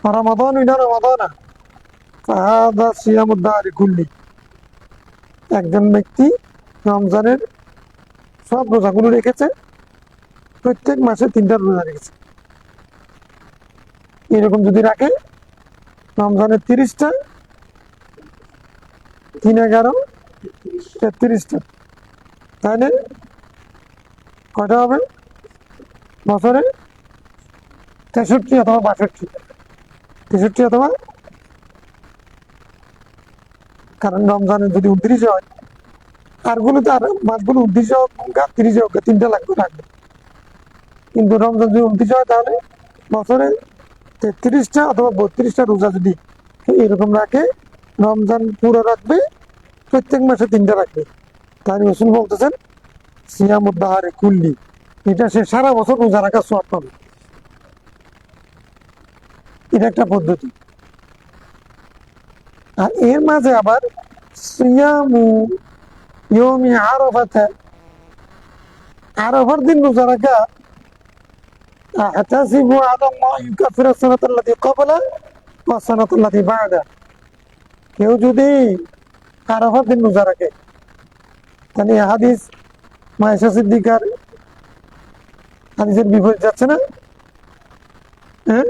রমাদান ইলা রমাদানা ফাহাদা সিয়ামুদ দাহরি কুল্লি, একজন ব্যক্তি রমজানের সব রোজাগুলো রেখেছে, প্রত্যেক মাসে 3টা রোজা রেখেছে। এরকম যদি রাখে রমজানের 30টা, 3 11 33টা, তাহলে কয়টা হবে বছরে? 63 অথবা 62, 63 অথবা, কারণ রমজানের যদি 29 হয় আর গুলোতে আর মাসগুলো 29 হোক 30 হোক 3টা লাগবে রাখবে, কিন্তু রমজান যদি 29 হয় তাহলে বছরে 33টা অথবা 32টা রোজা যদি এরকম রাখে, রমজান পুরো রাখবে, প্রত্যেক মাসে 3টা রাখবে, তাই রাসূল বলতেছেন সিয়ামুদ দাহরি কুল্লি, এটা সে সারা বছর রোজা রাখার সওয়াব পাবে। এটা একটা পদ্ধতি। আর এর মাঝে আবার সিয়ামু ইয়ৌমি আরাফাতে, আরাফার দিন রোজা রাখা, আহতাসিবু আলা আল্লাহ ইউকাফিরু সানাতা আল্লাতী ক্বাবলা ওয়া সানাতা আল্লাতী বা'দা, কেউ যদি আরাফার দিন রোজা রাখে, তাহলে হাদিস মায়েশা সিদ্দিকার হাদিসের বিপরীত যাচ্ছে না? হ্যাঁ,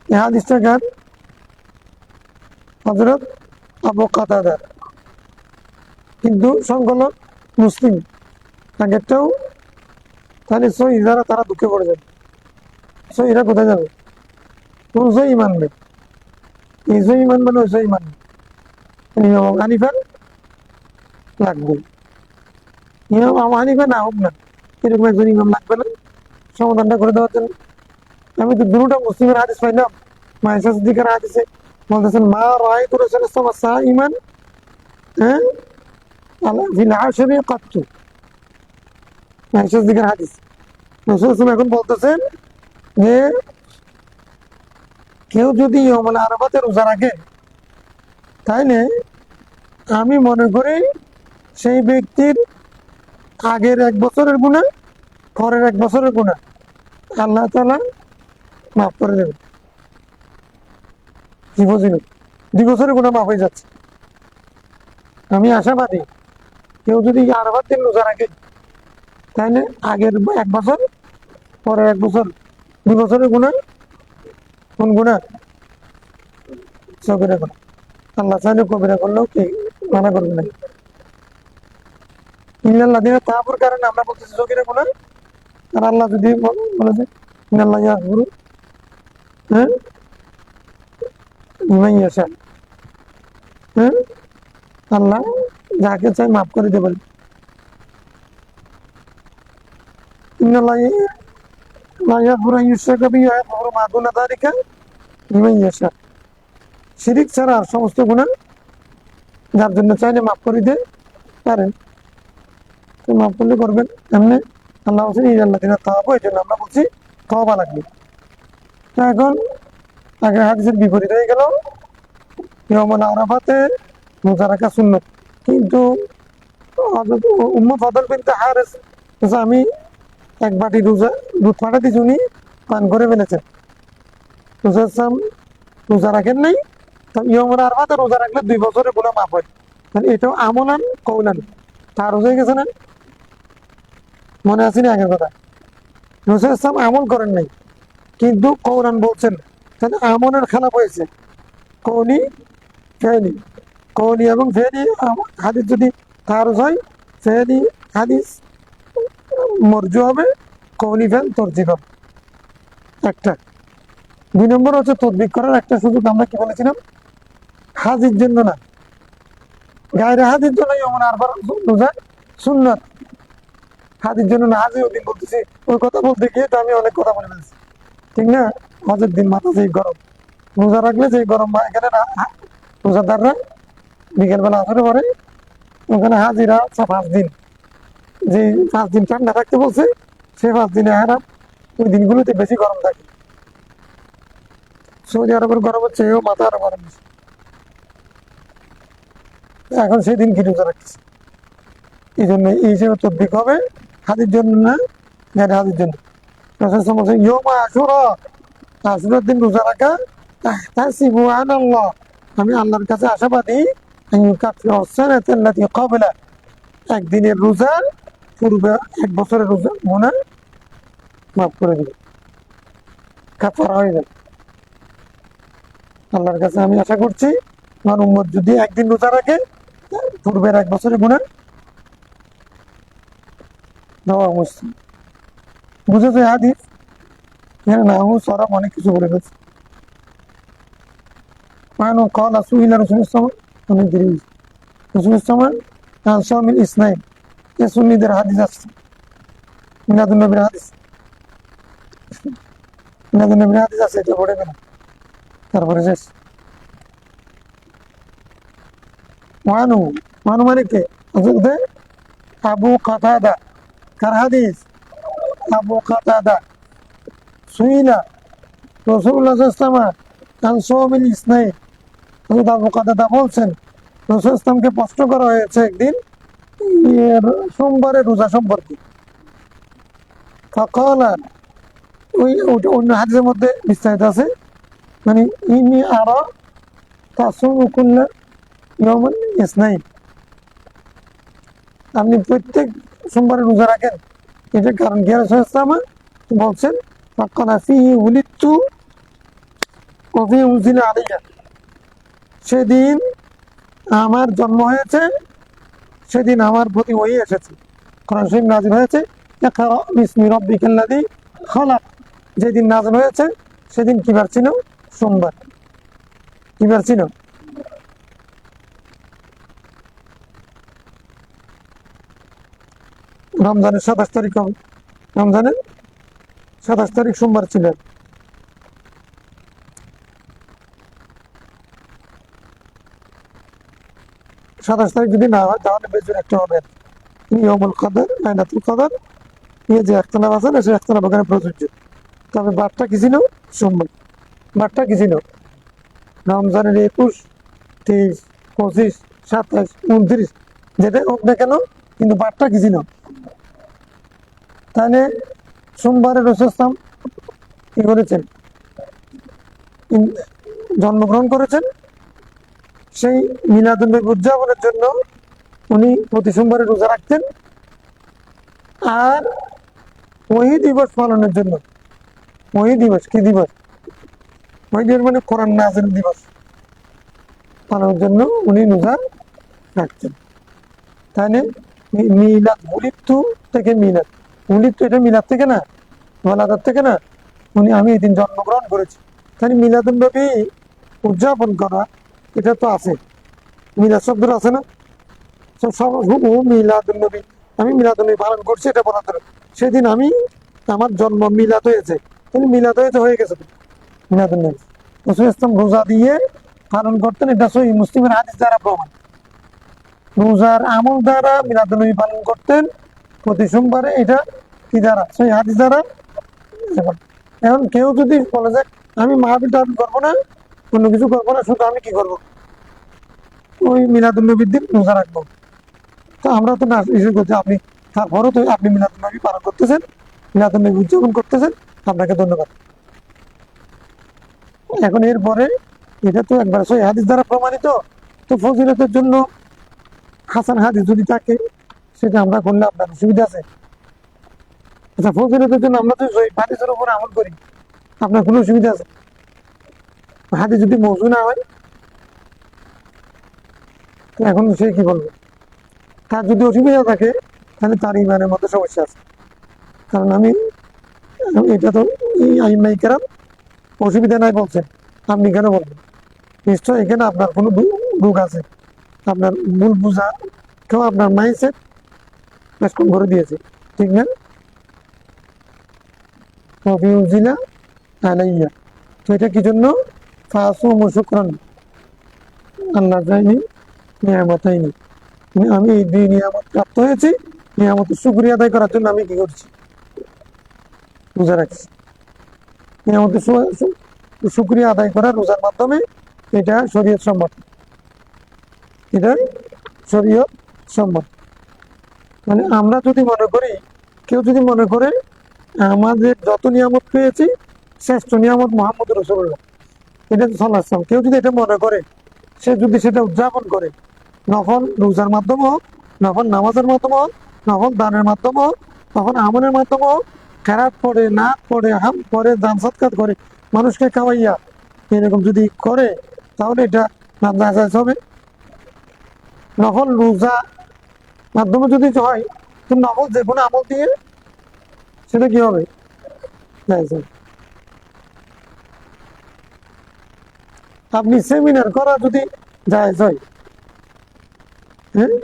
এই হাদিসটা গান হযরত আবু কাতাদার, কিন্তু সংকলন মুসলিম আগেরটাও। তাহলে সহি যারা তারা দুঃখে পড়ে যাবে, সহিরা কোথায় যাবে? কোন সহি মানবে? এই সহি মানবে না ওই সহি মানবে? ইমাম আবু হানিফার লাগবে, ইমাম আবু হানিফা না হোক না, এরকম একজন ইমাম লাগবে না সমাধানটা করে দেওয়ার জন্য? আমি তো দুটোটা মুসলিমের হাদিস পাইলাম, মায়েশা সিদ্দিকার হাদিসে বলতেছেন মা রাআইতু রাসূলাল্লাহ সাল্লাল্লাহু আলাইহি ওয়াসাল্লাম সাইমান হ্যাঁ ফিল আশরি কাত্তু, মায়েশা সিদ্দিকার হাদিস। রাসূল সাল্লাল্লাহু এখন বলতেছেন যে কেউ যদি ইয়াউমুল আরাফাতে রোজা রাখে, তাইলে আমি মনে করি সেই ব্যক্তির আগের 1 বছরের গুনাহ, পরের 1 বছরের গুনাহ আল্লাহ তাআলা মাফ করে দেবে। কি বুঝিনি? 2 বছরের গুনাহ মাফ হয়ে যাচ্ছে। আমি আশাবাদী কেউ যদি আরাফার দিন রোজা রাখে, তাহলে আগের 1 বছর, পরের 1 বছর, 2 বছরের গুনাহ, কোন গুনাহ? সগীরা গুনাহ। আল্লাহ চাইলে কবিরা করলেও কি মানা করবে না। ইন্নাল্লাযীনা তাআবুর কারণে আমরা বলতেছি সগীরা গুনাহ, আর আল্লাহ যদি বলেছে ইন্নাল্লাহা ইয়াগফিরু হ্যাঁ লিমান ইয়াশা, হ্যাঁ আল্লাহ যাকে চাই মাফ করে দেবেন। ইন্নাল্লাহা লা ইয়াগফিরু আন ইউশরাকা বিহি ওয়া ইয়াগফিরু মা দুনা যালিকা লিমান ইয়াশা, শিরিক ছাড়া সমস্ত গুনাহ যার জন্য চাইলে মাফ করে দিতে পারেন, তো মাফ করলে করবেন। এমনি আল্লাহ বলছেন ইন্নাল্লাযীনা তাআবু, এই জন্য আমরা বলছি তওবা লাগবে। তো এখন আগে হাদিসের বিপরীত হয়ে গেল, ইয়াউমুল আরাফাতে রোজা রাখা সুন্নত। কিন্তু উম্মে ফাদল বিনতে হারিস আমি এক বাটি দুধ পাঠা দিছি, উনি পান করে ফেলেছেন। রসুল রোজা রাখেন নাই, তো ইয়াউমুল আরাফাতে রোজা রাখলে 2 বছরের গুনাহ মাফ হয়। মানে এটাও আমলান কৌলান, তার হয়ে গেছে না? মনে আছে না আগের কথা? রসুল ইসলাম আমল করেন নাই, কিন্তু কৌলান বলছেন, তাহলে আমলের খেলাপ হয়েছে। কৌলি ফেলি, কৌলি এবং ফেলি হাদিস যদি তারজ হয়, ফেলি হাদিস মরজু হবে, কৌলি ফেল তরজিব হবে। একটা 2 নম্বর হচ্ছে তদবিক করার একটা সুযোগ। আমরা কি বলেছিলাম? হাজির জন্য না, গায়ের হাজির জন্য এমন আরবার রোজা সুন্নত, হাজির জন্য না। হাজির ওদিন বলতেছি, ওই কথা বলতে গিয়ে তো আমি অনেক কথা বলে ফেলছি, ঠিক না? হজের দিন মাথা যেই গরম, রোজা রাখলে যেই গরম, এখানে রোজাদাররা বিকেলবেলা আসরে পরে ওখানে হাজিরা 5 দিন, যে 5 দিন ঠান্ডা থাকতে বলছে, সে 5 দিনে আরাম, ওই দিনগুলোতে বেশি গরম থাকে। সৌদি আরবের গরম হচ্ছে, এও মাথা আরো গরম বেশি। এখন সেদিন কি রোজা রাখতেছে, এই জন্য এই হিসেবে তদবিক হবে, হাজির জন্য না, গায়ের হাজির জন্য। ইয়মা আশুরা, আশুরার দিন রোজা রাখা, তাহতাসিবু আলাল্লাহ, আমি আল্লাহর কাছে আশাবাদী, একদিনের রোজা পূর্বে 1 বছরের রোজা গুনাহ মাফ করে দিবে, কাফারা হয়ে যাবে। আল্লাহর কাছে আমি আশা করছি, আমার উম্মত যদি একদিন রোজা রাখে, পূর্বের 1 বছরের গুনাহ দেওয়া মুসলিম। বুঝেছো হাদিস? এখানে নাহু সরব অনেক কিছু বলে গেছে। মানো কল আসুইলা রসুল ইসলাম, অনেক দেরি হয়েছে। রসুল ইসলাম শামিল ইসনাইন, এ সুন্নিদের হাদিস আসছে, মিলাদুন নবীর হাদিস, মিলাদুন নবীর হাদিস আছে, এটা পড়ে গেল, তারপরে শেষ। মানু মানু মানে কে? আবু কাতাদা, কার হাদিস? আবু কাতাদা সুইলা রাসূলুল্লাহ সাল্লাল্লাহু আলাইহি ওয়াসাল্লাম শামিল ইসনাইন, আবু কাতাদা বলছেন, রাসূল ইসলামকে প্রশ্ন করা হয়েছে একদিন সোমবারের রোজা সম্পর্কে। ফাকালা, ওই অন্য হাদিসের মধ্যে বিস্তারিত আছে, মানে ইনি আরা তাসুমু কুল্লা ইয়াউমিন ইসনাইন, আপনি প্রত্যেক সোমবারে রোজা রাখেন, এটার কারণ কি? রাসূল ইসলাম বলছেন, ফাকানা ফিহি উলিদতু ওয়া ফিহি উনজিলা আলাইয়া, সেদিন আমার জন্ম হয়েছে, সেদিন আমার প্রতি ওহী এসেছে, কোরআন শরীফ নাযিল হয়েছে, ইকরা বিসমি রাব্বিকাল্লাযী খালাক, যেদিন নাযিল হয়েছে সেদিন কি বার ছিল? সোমবার। কি বার ছিল? রমজানের 27 তারিখ, রমজানের 27 তারিখ সোমবার ছিল। 27 তারিখ যদি না হয়, তাহলে বেজুর একটা হবে ইয়াউমুল কদর, লাইলাতুল কদর, এই যে একতলাপ আছে না, সেই একতলাপ ওখানে প্রযোজ্য। তবে বারটা কি ছিল? সোমবার। বারটা কি ছিল? রমজানের 21, 23, 25, 27, 29, যেটা হোক না কেন, কিন্তু বারটা কি ছিল? তাহলে সোমবারে রাসূল ইসলাম কি করেছেন? জন্মগ্রহণ করেছেন। সেই মিলাদুন নবী উদযাপনের জন্য উনি প্রতি সোমবারে রোজা রাখতেন। আর ওই দিবস পালনের জন্য, ওই দিবস কি দিবস? ওই দিবস মানে কোরআন নাযিল দিবস পালনের জন্য উনি রোজা রাখতেন। তাহলে মিলাদ, উলিদতু থেকে মিলাদ, উলিদতু এটা মিলাদ থেকে না, ওয়ালাদাত থেকে না, উনি আমি এই দিন জন্মগ্রহণ করেছি। তাহলে মিলাদুন নবী উদযাপন করা, এটা তো আছে, মিলাদ শব্দটা আছে না, ও মিলাদুন নবী, আমি মিলাদুন নবী পালন করছি, এটা বলা দরকার। সেদিন আমি, আমার জন্ম মিলাদ হয়েছে, তাহলে মিলাদ হয়েছে, হয়ে গেছে মিলাদুন নবী। রাসূল ইসলাম রোজা দিয়ে পালন করতেন, এটা সহিহ মুসলিমের হাদিস দ্বারা প্রমাণ। রোজার আমল দ্বারা মিলাদুন নবী পালন করতেন প্রতি সোমবারে, এটা কি দ্বারা? সহিহ হাদিস দ্বারা। এখন কেউ যদি বলে যে আমি মাহফিল টাহফিল করবো না, অন্য কিছু করবো না, শুধু আমি কি করবো? ওই মিলাদুন্নবীর দিন রোজা রাখবো। তো আমরা তো না ইস্যু করছি, আপনি তারপরও তো আপনি মিলাদুন্নবী পালন করতেছেন, মিলাদুন্নবী উদযাপন করতেছেন, আপনাকে ধন্যবাদ। এখন এরপরে এটা তো একবার সহি হাদিস দ্বারা প্রমাণিত, তো ফজিলতের জন্য হাসান হাদিস যদি থাকে সেটা আমরা করলে আপনার অসুবিধা আছে? আচ্ছা, ফজিলতের জন্য আমরা তো সহি হাদিসের উপর আমল করি, আপনার কোনো অসুবিধা আছে? হাদিস যদি মৌজু না হয়, তো এখন সে কি বলবে? তার যদি অসুবিধা থাকে তাহলে তার ইমানের মধ্যে সমস্যা আছে। কারণ এটা তো এই আইমাই কেরাম অসুবিধা নাই বলছেন, আপনি কেন বলবেন? নিশ্চয় এখানে আপনার কোনো রোগ আছে, আপনার ভুল বুঝা, কেউ আপনার মাইন্ডসেট কম করে দিয়েছে, ঠিক না? জিনা আলাইয়া, তো এটা কি জন্য? ফাসু মুশুকরান আল্লাহ যায়নি নিয়ামতাইনি, আমি এই দুই নিয়ামত প্রাপ্ত হয়েছি, নিয়ামতের শুকরিয়া আদায় করার জন্য আমি কি করছি? রোজা রাখছি। নিয়ামতের শুকরিয়া আদায় করা রোজার মাধ্যমে, এটা শরীয়ত সম্মত, এটা শরীয়ত সম্মত। মানে আমরা যদি মনে করি, কেউ যদি মনে করে আমাদের যত নিয়ামত পেয়েছি শ্রেষ্ঠ নিয়ামত মোহাম্মদ রসুল্লাহ, এটা সাল্লাল্লাহু আলাইহি ওয়াসাল্লাম, কেউ যদি এটা মনে করে, সে যদি সেটা উদযাপন করে, নফল রোজার মাধ্যমে হোক, নফল নামাজের মাধ্যমে হোক, নফল দানের মাধ্যমে হোক, নফল আমলের মাধ্যমে হোক, খেরাত পড়ে, নাক পড়ে, হাম পড়ে, দান সৎকার করে, মানুষকে খাওয়াইয়া এরকম যদি করে, তাহলে এটা নাজায়েজ হবে। নফল রোজা মাধ্যমে যদি হয়, তো নফল যে কোনো আমল দিয়ে সেটা কি হবে? জায়েজ হবে। আপনি সেমিনার করা যদি জায়েজ হয়, হ্যাঁ,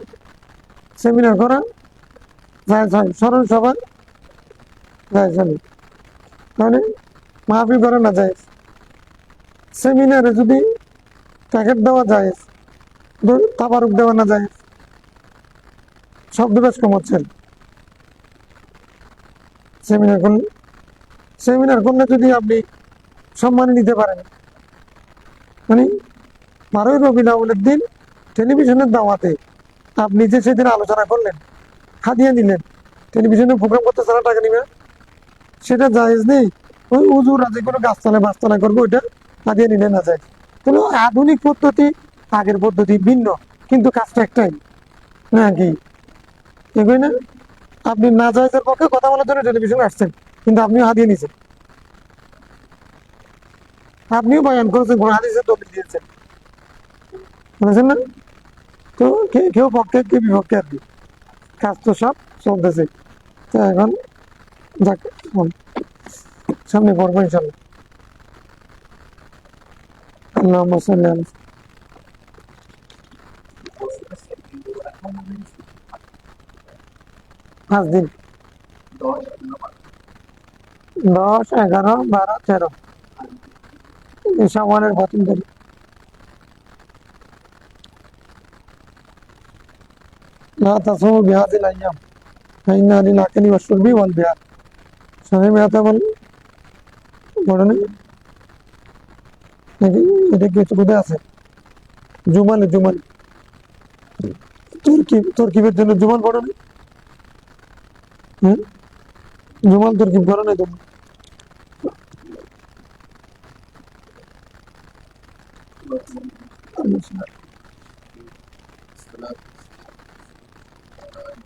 সেমিনার করা জায়েজ হয়, স্মরণ সভা জায়েজ হবে, মানে মাহফিল করা না জায়েজ। সেমিনারে যদি প্যাকেট দেওয়া জায়েজ, তাবারুক দেওয়া না জায়েজ, শব্দ বেশ কম হচ্ছে। সেমিনার করলে যদি আপনি সম্মান নিতে পারেন, মানে 12ই রবিউল আউয়ালের দিন টেলিভিশনের দাওয়াতে আপনি যে সেদিন আলোচনা করলেন, হাদিয়া নিলেন, টেলিভিশনে প্রোগ্রাম করতে সারা টাকা নিবে, সেটা জায়েজ নেই। ওই উজুরা যে কোনো গাছতলায় বাসতলা করবো, ওইটা হাদিয়া নিলে না যায়। তাহলে আধুনিক পদ্ধতি আগের পদ্ধতি ভিন্ন, কিন্তু কাজটা একটাই নাকি? এগুলো না, আপনি না জায়েজের পক্ষে কথা বলার জন্য টেলিভিশনে আসছেন, কিন্তু আপনিও হাদিয়া নিয়েছেন, আপনিও বয়ান করেছেন, কোন হাদিসের দলিল দিয়েছেন, বুঝেছেন না? তো কেউ পক্ষে কেউ বিপক্ষে আর কি, কাজ তো সব চলতেছে। তো এখন যাক, সামনে পড়বো ইনশাল্লাহ। আল্লাহুম্মা সাল্লি আলা 5 দিন, 10, 11, 12, 13 শাওয়ালের প্রথম দিন। লা তাসুমু বিহাযিল আইয়াম ফাইন্না লিল আকলি ওয়াশ শুরবি ওয়াল বিয়া, সহিহ মেয়াতে বল পড়ে নেই নাকি? এটা কি কোথায় আছে? জুমালে তরকিবের জন্য জুমাল পড়ে নেই? হ্যাঁ, জুমাল তরকিব করে নাই তোমরা?